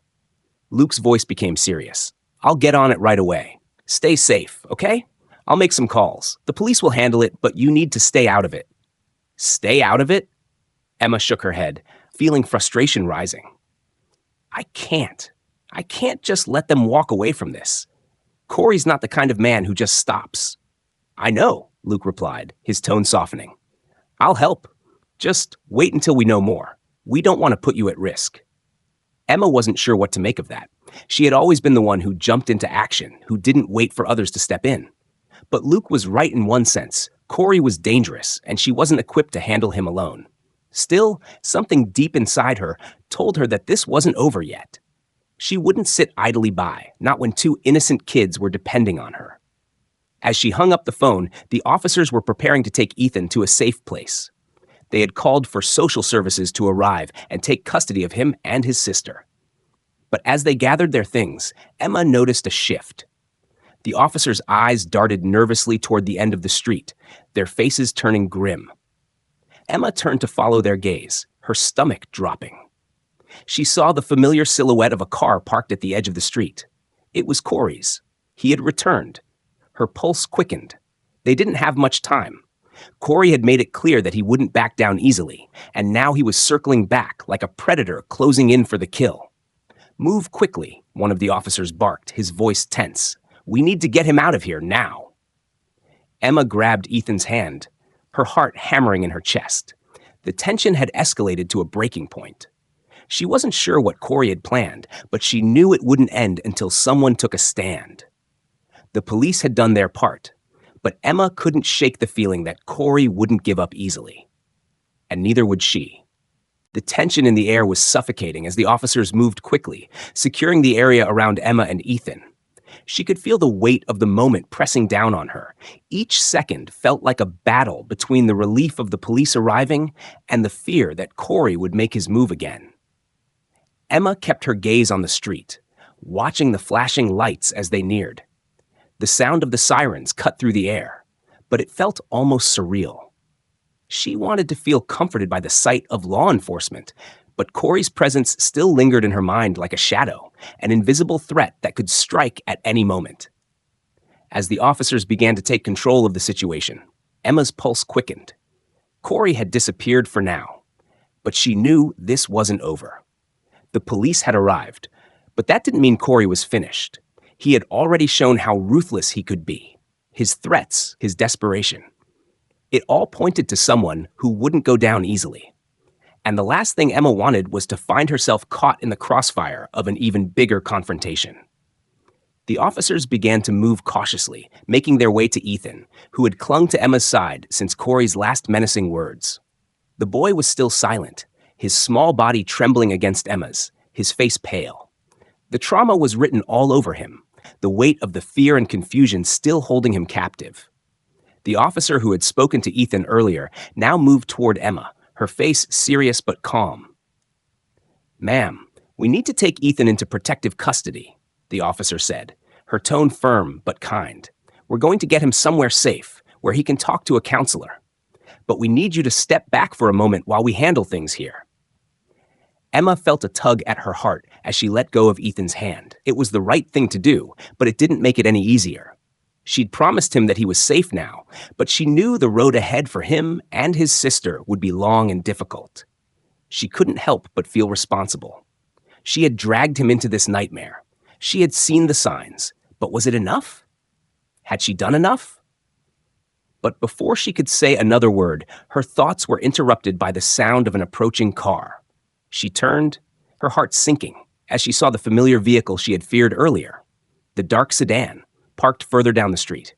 Luke's voice became serious. "I'll get on it right away. Stay safe, okay? I'll make some calls. The police will handle it, but you need to stay out of it." "Stay out of it?" Emma shook her head, feeling frustration rising. I can't just let them walk away from this. Corey's not the kind of man who just stops." "I know," Luke replied, his tone softening. "I'll help. Just wait until we know more. We don't want to put you at risk." Emma wasn't sure what to make of that. She had always been the one who jumped into action, who didn't wait for others to step in. But Luke was right in one sense. Corey was dangerous, and she wasn't equipped to handle him alone. Still, something deep inside her told her that this wasn't over yet. She wouldn't sit idly by, not when two innocent kids were depending on her. As she hung up the phone, the officers were preparing to take Ethan to a safe place. They had called for social services to arrive and take custody of him and his sister. But as they gathered their things, Emma noticed a shift. The officers' eyes darted nervously toward the end of the street, their faces turning grim. Emma turned to follow their gaze, her stomach dropping. She saw the familiar silhouette of a car parked at the edge of the street. It was Corey's. He had returned. Her pulse quickened. They didn't have much time. Corey had made it clear that he wouldn't back down easily, and now he was circling back like a predator closing in for the kill. "Move quickly," one of the officers barked, his voice tense. "We need to get him out of here now." Emma grabbed Ethan's hand, her heart hammering in her chest. The tension had escalated to a breaking point. She wasn't sure what Corey had planned, but she knew it wouldn't end until someone took a stand. The police had done their part, but Emma couldn't shake the feeling that Corey wouldn't give up easily. And neither would she. The tension in the air was suffocating as the officers moved quickly, securing the area around Emma and Ethan. She could feel the weight of the moment pressing down on her. Each second felt like a battle between the relief of the police arriving and the fear that Corey would make his move again. Emma kept her gaze on the street, watching the flashing lights as they neared. The sound of the sirens cut through the air, but it felt almost surreal. She wanted to feel comforted by the sight of law enforcement, but Corey's presence still lingered in her mind like a shadow, an invisible threat that could strike at any moment. As the officers began to take control of the situation, Emma's pulse quickened. Corey had disappeared for now, but she knew this wasn't over. The police had arrived, but that didn't mean Corey was finished. He had already shown how ruthless he could be. His threats, his desperation. It all pointed to someone who wouldn't go down easily. And the last thing Emma wanted was to find herself caught in the crossfire of an even bigger confrontation. The officers began to move cautiously, making their way to Ethan, who had clung to Emma's side since Corey's last menacing words. The boy was still silent, his small body trembling against Emma's, his face pale. The trauma was written all over him, the weight of the fear and confusion still holding him captive. The officer who had spoken to Ethan earlier now moved toward Emma, her face serious but calm. "Ma'am, we need to take Ethan into protective custody," the officer said, her tone firm but kind. "We're going to get him somewhere safe, where he can talk to a counselor. But we need you to step back for a moment while we handle things here." Emma felt a tug at her heart as she let go of Ethan's hand. It was the right thing to do, but it didn't make it any easier. She'd promised him that he was safe now, but she knew the road ahead for him and his sister would be long and difficult. She couldn't help but feel responsible. She had dragged him into this nightmare. She had seen the signs, but was it enough? Had she done enough? But before she could say another word, her thoughts were interrupted by the sound of an approaching car. She turned, her heart sinking, as she saw the familiar vehicle she had feared earlier, the dark sedan, parked further down the street.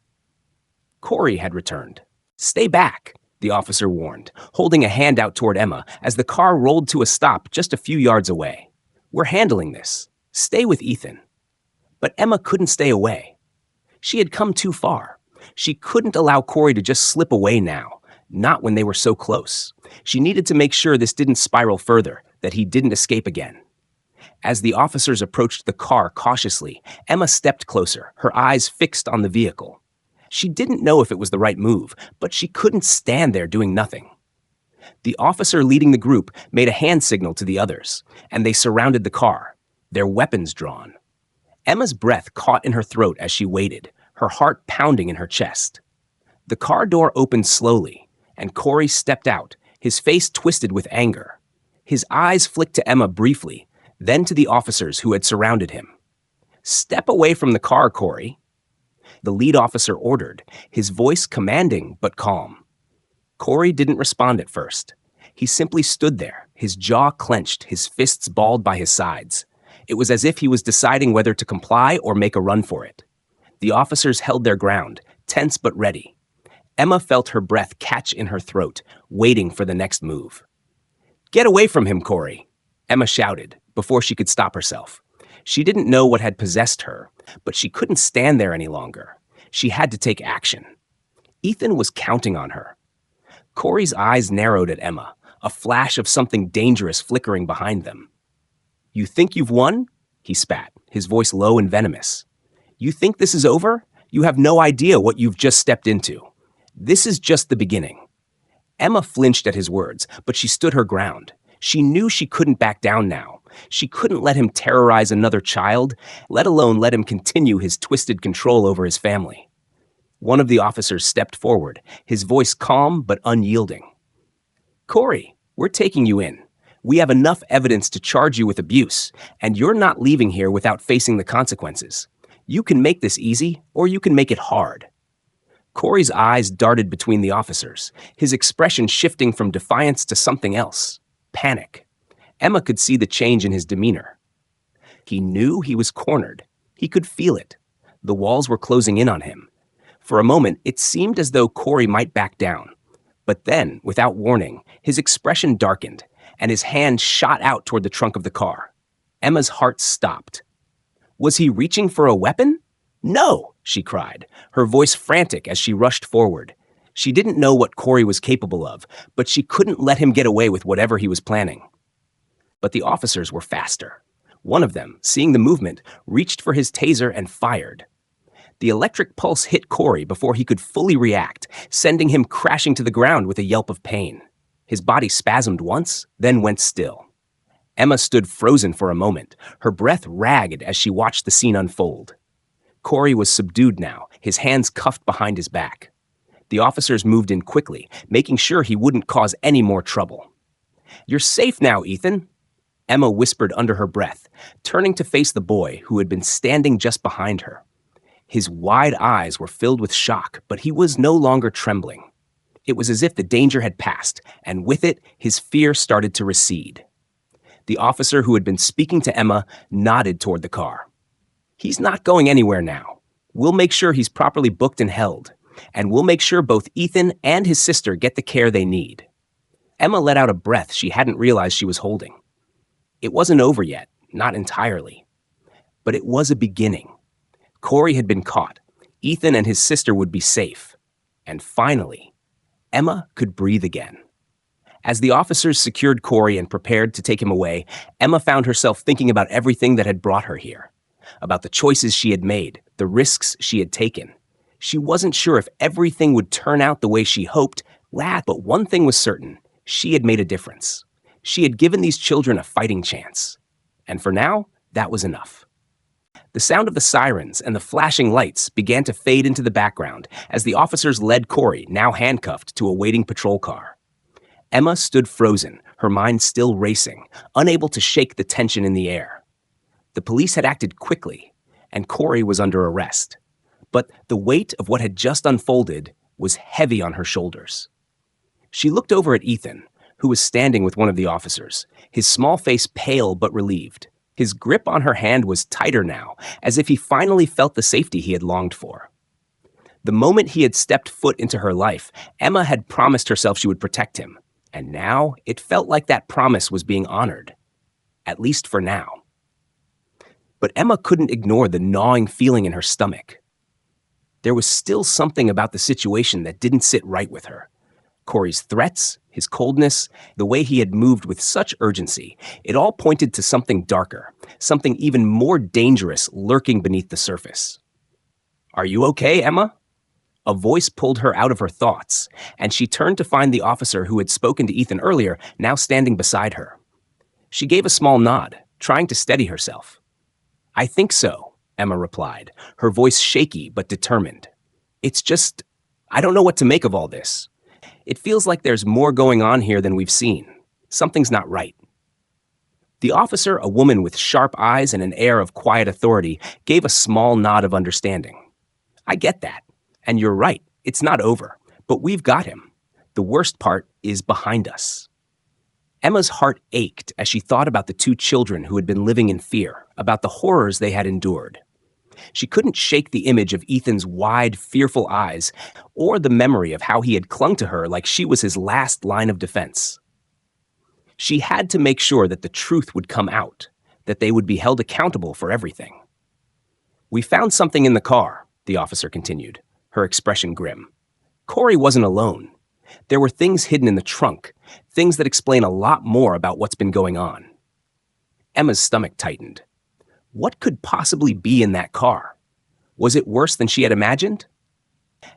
Corey had returned. "Stay back," the officer warned, holding a hand out toward Emma as the car rolled to a stop just a few yards away. "We're handling this. Stay with Ethan." But Emma couldn't stay away. She had come too far. She couldn't allow Corey to just slip away now, not when they were so close. She needed to make sure this didn't spiral further, that he didn't escape again. As the officers approached the car cautiously, Emma stepped closer, her eyes fixed on the vehicle. She didn't know if it was the right move, but she couldn't stand there doing nothing. The officer leading the group made a hand signal to the others, and they surrounded the car, their weapons drawn. Emma's breath caught in her throat as she waited, her heart pounding in her chest. The car door opened slowly, and Corey stepped out, his face twisted with anger. His eyes flicked to Emma briefly, then to the officers who had surrounded him. "Step away from the car, Corey," the lead officer ordered, his voice commanding but calm. Corey didn't respond at first. He simply stood there, his jaw clenched, his fists balled by his sides. It was as if he was deciding whether to comply or make a run for it. The officers held their ground, tense but ready. Emma felt her breath catch in her throat, waiting for the next move. "Get away from him, Corey," Emma shouted, before she could stop herself. She didn't know what had possessed her, but she couldn't stand there any longer. She had to take action. Ethan was counting on her. Corey's eyes narrowed at Emma, a flash of something dangerous flickering behind them. "You think you've won?" he spat, his voice low and venomous. "You think this is over? You have no idea what you've just stepped into. This is just the beginning." Emma flinched at his words, but she stood her ground. She knew she couldn't back down now. She couldn't let him terrorize another child, let alone let him continue his twisted control over his family. One of the officers stepped forward, his voice calm but unyielding. "Corey, we're taking you in. We have enough evidence to charge you with abuse, and you're not leaving here without facing the consequences. You can make this easy, or you can make it hard." Corey's eyes darted between the officers, his expression shifting from defiance to something else. Panic. Emma could see the change in his demeanor. He knew he was cornered. He could feel it. The walls were closing in on him. For a moment, it seemed as though Corey might back down. But then, without warning, his expression darkened, and his hand shot out toward the trunk of the car. Emma's heart stopped. Was he reaching for a weapon? "No!" she cried, her voice frantic as she rushed forward. She didn't know what Corey was capable of, but she couldn't let him get away with whatever he was planning. But the officers were faster. One of them, seeing the movement, reached for his taser and fired. The electric pulse hit Corey before he could fully react, sending him crashing to the ground with a yelp of pain. His body spasmed once, then went still. Emma stood frozen for a moment, her breath ragged as she watched the scene unfold. Corey was subdued now, his hands cuffed behind his back. The officers moved in quickly, making sure he wouldn't cause any more trouble. "You're safe now, Ethan." Emma whispered under her breath, turning to face the boy who had been standing just behind her. His wide eyes were filled with shock, but he was no longer trembling. It was as if the danger had passed, and with it, his fear started to recede. The officer who had been speaking to Emma nodded toward the car. "He's not going anywhere now. We'll make sure he's properly booked and held, and we'll make sure both Ethan and his sister get the care they need." Emma let out a breath she hadn't realized she was holding. It wasn't over yet, not entirely. But it was a beginning. Corey had been caught. Ethan and his sister would be safe. And finally, Emma could breathe again. As the officers secured Corey and prepared to take him away, Emma found herself thinking about everything that had brought her here, about the choices she had made, the risks she had taken. She wasn't sure if everything would turn out the way she hoped, but one thing was certain: she had made a difference. She had given these children a fighting chance. And for now, that was enough. The sound of the sirens and the flashing lights began to fade into the background as the officers led Corey, now handcuffed, to a waiting patrol car. Emma stood frozen, her mind still racing, unable to shake the tension in the air. The police had acted quickly, and Corey was under arrest. But the weight of what had just unfolded was heavy on her shoulders. She looked over at Ethan, who was standing with one of the officers, his small face pale but relieved. His grip on her hand was tighter now, as if he finally felt the safety he had longed for. The moment he had stepped foot into her life, Emma had promised herself she would protect him, and now it felt like that promise was being honored, at least for now. But Emma couldn't ignore the gnawing feeling in her stomach. There was still something about the situation that didn't sit right with her. Corey's threats, his coldness, the way he had moved with such urgency, it all pointed to something darker, something even more dangerous lurking beneath the surface. "Are you okay, Emma?" A voice pulled her out of her thoughts, and she turned to find the officer who had spoken to Ethan earlier now standing beside her. She gave a small nod, trying to steady herself. "I think so," Emma replied, her voice shaky but determined. "It's just, I don't know what to make of all this. It feels like there's more going on here than we've seen. Something's not right." The officer, a woman with sharp eyes and an air of quiet authority, gave a small nod of understanding. "I get that. And you're right, it's not over. But we've got him. The worst part is behind us." Emma's heart ached as she thought about the two children who had been living in fear, about the horrors they had endured. She couldn't shake the image of Ethan's wide, fearful eyes, or the memory of how he had clung to her like she was his last line of defense. She had to make sure that the truth would come out, that they would be held accountable for everything. "We found something in the car," the officer continued, her expression grim. "Corey wasn't alone. There were things hidden in the trunk, things that explain a lot more about what's been going on." Emma's stomach tightened. What could possibly be in that car? Was it worse than she had imagined?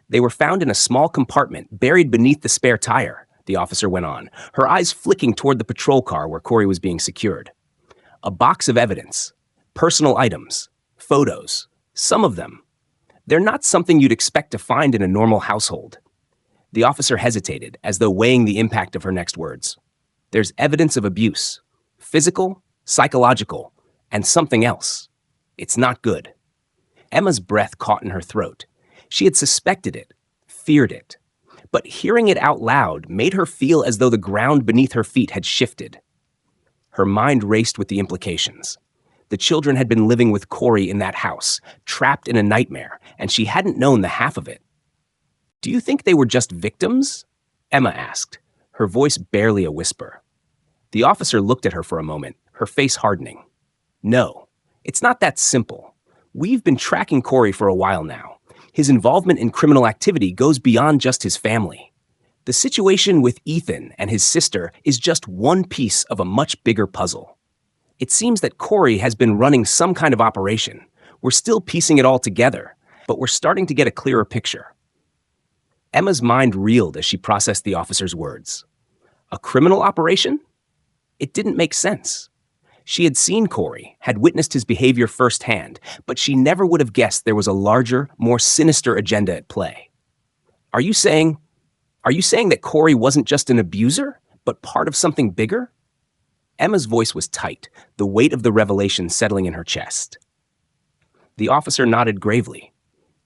"They were found in a small compartment buried beneath the spare tire," the officer went on, her eyes flicking toward the patrol car where Corey was being secured. "A box of evidence, personal items, photos, some of them. They're not something you'd expect to find in a normal household." The officer hesitated, as though weighing the impact of her next words. "There's evidence of abuse, physical, psychological, and something else. It's not good." Emma's breath caught in her throat. She had suspected it, feared it, but hearing it out loud made her feel as though the ground beneath her feet had shifted. Her mind raced with the implications. The children had been living with Corey in that house, trapped in a nightmare, and she hadn't known the half of it. "Do you think they were just victims?" Emma asked, her voice barely a whisper. The officer looked at her for a moment, her face hardening. "No, it's not that simple. We've been tracking Corey for a while now. His involvement in criminal activity goes beyond just his family. The situation with Ethan and his sister is just one piece of a much bigger puzzle. It seems that Corey has been running some kind of operation. We're still piecing it all together, but we're starting to get a clearer picture." Emma's mind reeled as she processed the officer's words. A criminal operation? It didn't make sense. She had seen Corey, had witnessed his behavior firsthand, but she never would have guessed there was a larger, more sinister agenda at play. Are you saying that Corey wasn't just an abuser, but part of something bigger?" Emma's voice was tight, the weight of the revelation settling in her chest. The officer nodded gravely.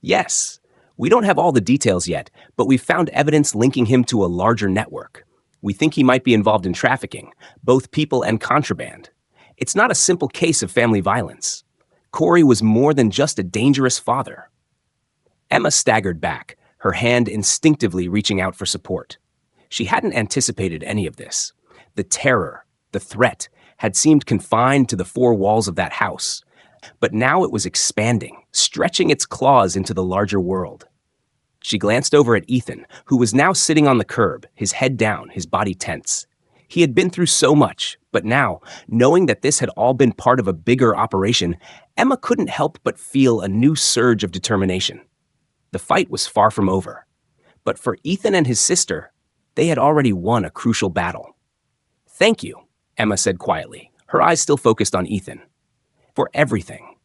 Yes, we don't have all the details yet, but we've found evidence linking him to a larger network. We think he might be involved in trafficking, both people and contraband. It's not a simple case of family violence. Corey was more than just a dangerous father. Emma staggered back, her hand instinctively reaching out for support. She hadn't anticipated any of this. The terror, the threat, had seemed confined to the four walls of that house. But now it was expanding, stretching its claws into the larger world. She glanced over at Ethan, who was now sitting on the curb, his head down, his body tense. He had been through so much, but now, knowing that this had all been part of a bigger operation, Emma couldn't help but feel a new surge of determination. The fight was far from over. But for Ethan and his sister, they had already won a crucial battle. "Thank you," Emma said quietly, her eyes still focused on Ethan. "For everything."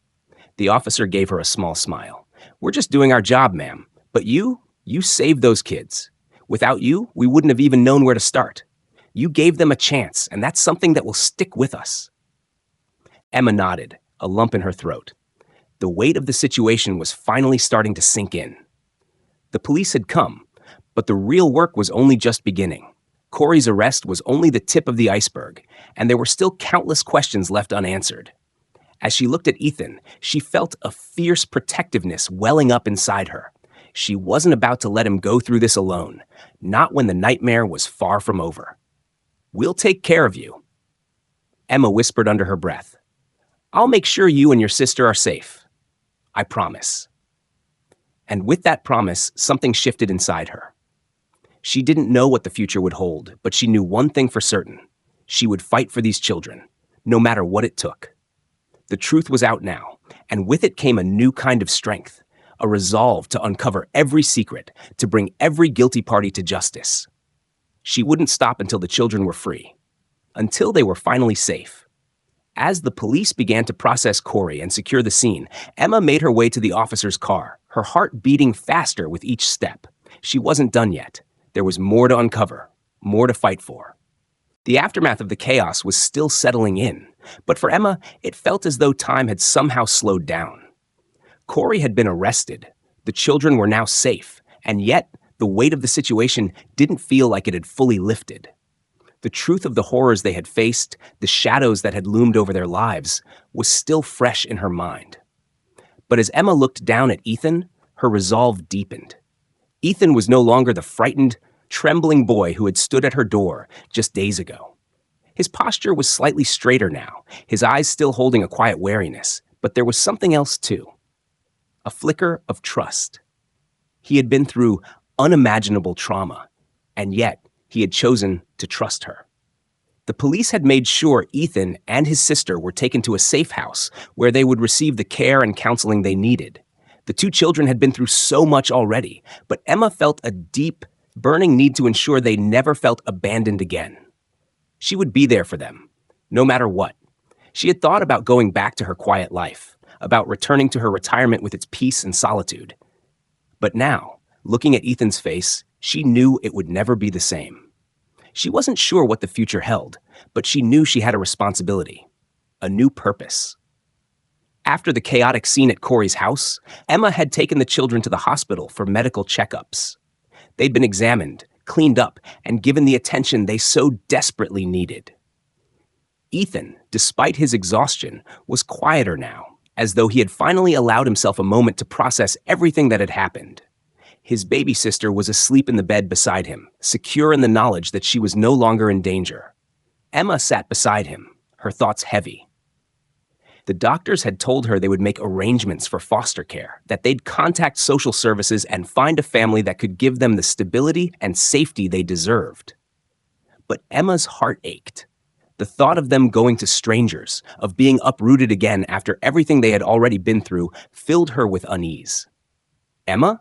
The officer gave her a small smile. "We're just doing our job, ma'am. But you saved those kids. Without you, we wouldn't have even known where to start. You gave them a chance, and that's something that will stick with us." Emma nodded, a lump in her throat. The weight of the situation was finally starting to sink in. The police had come, but the real work was only just beginning. Corey's arrest was only the tip of the iceberg, and there were still countless questions left unanswered. As she looked at Ethan, she felt a fierce protectiveness welling up inside her. She wasn't about to let him go through this alone, not when the nightmare was far from over. "We'll take care of you," Emma whispered under her breath. "I'll make sure you and your sister are safe. I promise." And with that promise, something shifted inside her. She didn't know what the future would hold, but she knew one thing for certain. She would fight for these children, no matter what it took. The truth was out now, and with it came a new kind of strength, a resolve to uncover every secret, to bring every guilty party to justice. She wouldn't stop until the children were free, until they were finally safe. As the police began to process Corey and secure the scene, Emma made her way to the officer's car, her heart beating faster with each step. She wasn't done yet. There was more to uncover, more to fight for. The aftermath of the chaos was still settling in, but for Emma, it felt as though time had somehow slowed down. Corey had been arrested, the children were now safe, and yet the weight of the situation didn't feel like it had fully lifted. The truth of the horrors they had faced, the shadows that had loomed over their lives, was still fresh in her mind. But as Emma looked down at Ethan, her resolve deepened. Ethan was no longer the frightened, trembling boy who had stood at her door just days ago. His posture was slightly straighter now, his eyes still holding a quiet wariness, but there was something else too. A flicker of trust. He had been through unimaginable trauma, and yet he had chosen to trust her. The police had made sure Ethan and his sister were taken to a safe house where they would receive the care and counseling they needed. The two children had been through so much already, but Emma felt a deep, burning need to ensure they never felt abandoned again. She would be there for them, no matter what. She had thought about going back to her quiet life, about returning to her retirement with its peace and solitude. But now, looking at Ethan's face, she knew it would never be the same. She wasn't sure what the future held, but she knew she had a responsibility, a new purpose. After the chaotic scene at Corey's house, Emma had taken the children to the hospital for medical checkups. They'd been examined, cleaned up, and given the attention they so desperately needed. Ethan, despite his exhaustion, was quieter now, as though he had finally allowed himself a moment to process everything that had happened. His baby sister was asleep in the bed beside him, secure in the knowledge that she was no longer in danger. Emma sat beside him, her thoughts heavy. The doctors had told her they would make arrangements for foster care, that they'd contact social services and find a family that could give them the stability and safety they deserved. But Emma's heart ached. The thought of them going to strangers, of being uprooted again after everything they had already been through, filled her with unease. "Emma?"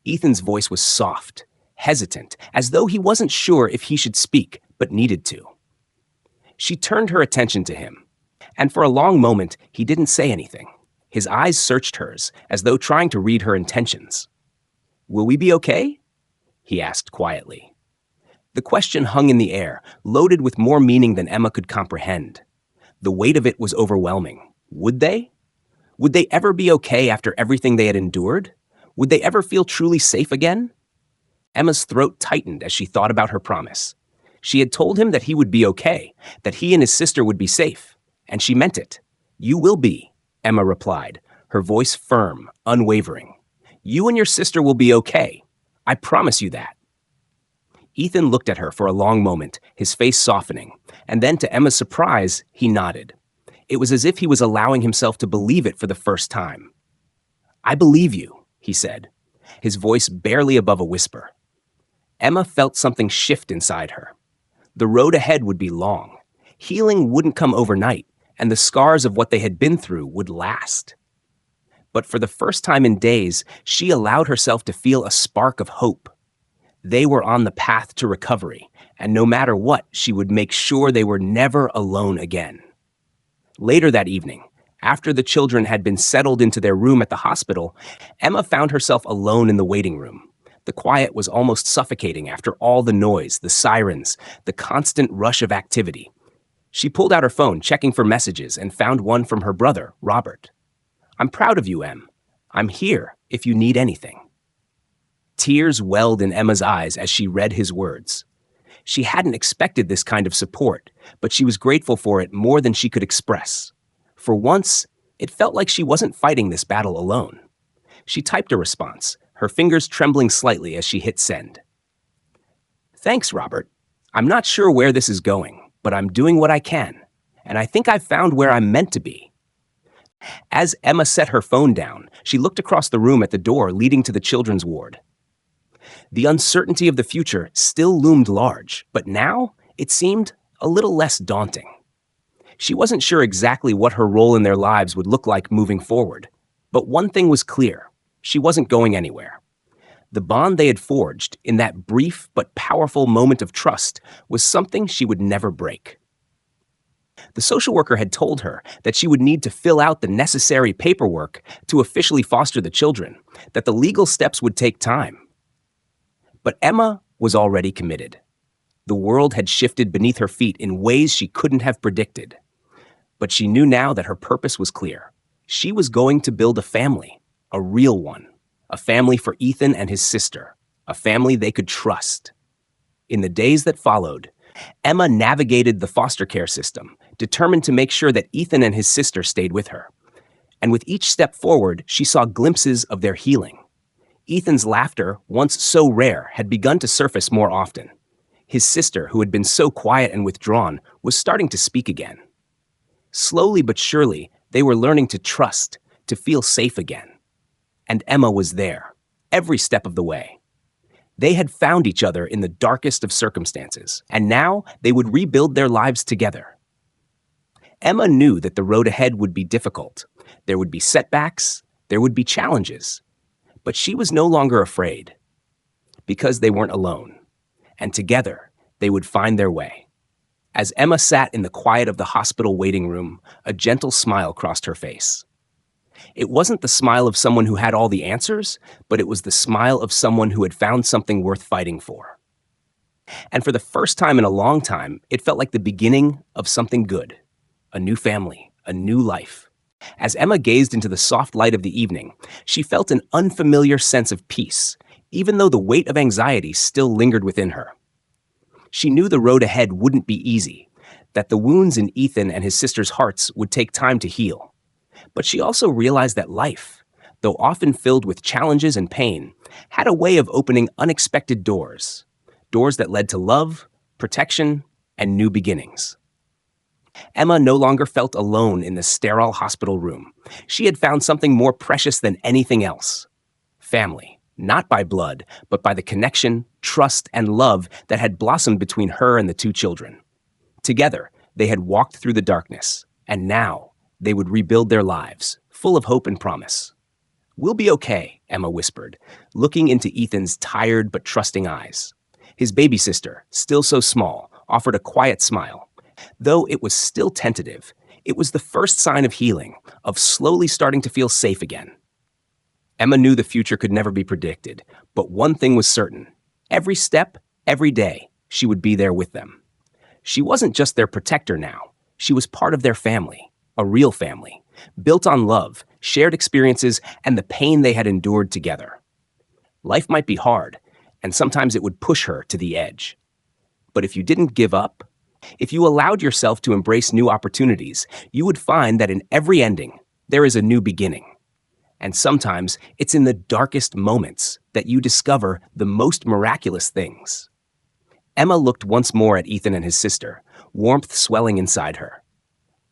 Ethan's voice was soft, hesitant, as though he wasn't sure if he should speak, but needed to. She turned her attention to him, and for a long moment he didn't say anything. His eyes searched hers, as though trying to read her intentions. "Will we be okay?" he asked quietly. The question hung in the air, loaded with more meaning than Emma could comprehend. The weight of it was overwhelming. Would they? Would they ever be okay after everything they had endured? Would they ever feel truly safe again? Emma's throat tightened as she thought about her promise. She had told him that he would be okay, that he and his sister would be safe, and she meant it. "You will be," Emma replied, her voice firm, unwavering. "You and your sister will be okay. I promise you that." Ethan looked at her for a long moment, his face softening, and then to Emma's surprise, he nodded. It was as if he was allowing himself to believe it for the first time. "I believe you," he said, his voice barely above a whisper. Emma felt something shift inside her. The road ahead would be long. Healing wouldn't come overnight, and the scars of what they had been through would last. But for the first time in days, she allowed herself to feel a spark of hope. They were on the path to recovery, and no matter what, she would make sure they were never alone again. Later that evening, after the children had been settled into their room at the hospital, Emma found herself alone in the waiting room. The quiet was almost suffocating after all the noise, the sirens, the constant rush of activity. She pulled out her phone, checking for messages, and found one from her brother, Robert. "I'm proud of you, Em. I'm here if you need anything." Tears welled in Emma's eyes as she read his words. She hadn't expected this kind of support, but she was grateful for it more than she could express. For once, it felt like she wasn't fighting this battle alone. She typed a response, her fingers trembling slightly as she hit send. "Thanks, Robert. I'm not sure where this is going, but I'm doing what I can, and I think I've found where I'm meant to be." As Emma set her phone down, she looked across the room at the door leading to the children's ward. The uncertainty of the future still loomed large, but now it seemed a little less daunting. She wasn't sure exactly what her role in their lives would look like moving forward, but one thing was clear: she wasn't going anywhere. The bond they had forged in that brief but powerful moment of trust was something she would never break. The social worker had told her that she would need to fill out the necessary paperwork to officially foster the children, that the legal steps would take time. But Emma was already committed. The world had shifted beneath her feet in ways she couldn't have predicted. But she knew now that her purpose was clear. She was going to build a family, a real one, a family for Ethan and his sister, a family they could trust. In the days that followed, Emma navigated the foster care system, determined to make sure that Ethan and his sister stayed with her. And with each step forward, she saw glimpses of their healing. Ethan's laughter, once so rare, had begun to surface more often. His sister, who had been so quiet and withdrawn, was starting to speak again. Slowly but surely, they were learning to trust, to feel safe again. And Emma was there, every step of the way. They had found each other in the darkest of circumstances, and now they would rebuild their lives together. Emma knew that the road ahead would be difficult. There would be setbacks, there would be challenges. But she was no longer afraid, because they weren't alone, and together they would find their way. As Emma sat in the quiet of the hospital waiting room, a gentle smile crossed her face. It wasn't the smile of someone who had all the answers, but it was the smile of someone who had found something worth fighting for. And for the first time in a long time, it felt like the beginning of something good, a new family, a new life. As Emma gazed into the soft light of the evening, she felt an unfamiliar sense of peace, even though the weight of anxiety still lingered within her. She knew the road ahead wouldn't be easy, that the wounds in Ethan and his sister's hearts would take time to heal. But she also realized that life, though often filled with challenges and pain, had a way of opening unexpected doors, doors that led to love, protection, and new beginnings. Emma no longer felt alone in the sterile hospital room. She had found something more precious than anything else: family, not by blood, but by the connection, trust, and love that had blossomed between her and the two children. Together, they had walked through the darkness, and now they would rebuild their lives, full of hope and promise. "We'll be okay," Emma whispered, looking into Ethan's tired but trusting eyes. His baby sister, still so small, offered a quiet smile. Though it was still tentative, it was the first sign of healing, of slowly starting to feel safe again. Emma knew the future could never be predicted, but one thing was certain. Every step, every day, she would be there with them. She wasn't just their protector now. She was part of their family, a real family, built on love, shared experiences, and the pain they had endured together. Life might be hard, and sometimes it would push her to the edge. But if you didn't give up, if you allowed yourself to embrace new opportunities, you would find that in every ending, there is a new beginning. And sometimes it's in the darkest moments that you discover the most miraculous things. Emma looked once more at Ethan and his sister, warmth swelling inside her.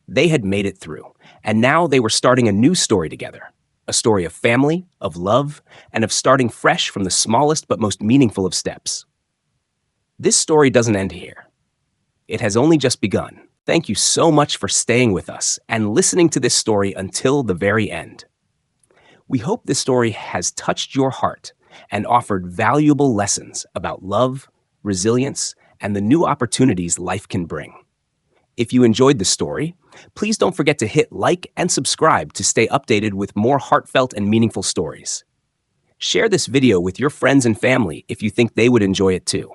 They had made it through, and now they were starting a new story together. A story of family, of love, and of starting fresh from the smallest but most meaningful of steps. This story doesn't end here. It has only just begun. Thank you so much for staying with us and listening to this story until the very end. We hope this story has touched your heart and offered valuable lessons about love, resilience, and the new opportunities life can bring. If you enjoyed the story, please don't forget to hit like and subscribe to stay updated with more heartfelt and meaningful stories. Share this video with your friends and family if you think they would enjoy it too.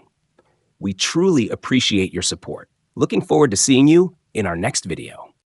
We truly appreciate your support. Looking forward to seeing you in our next video.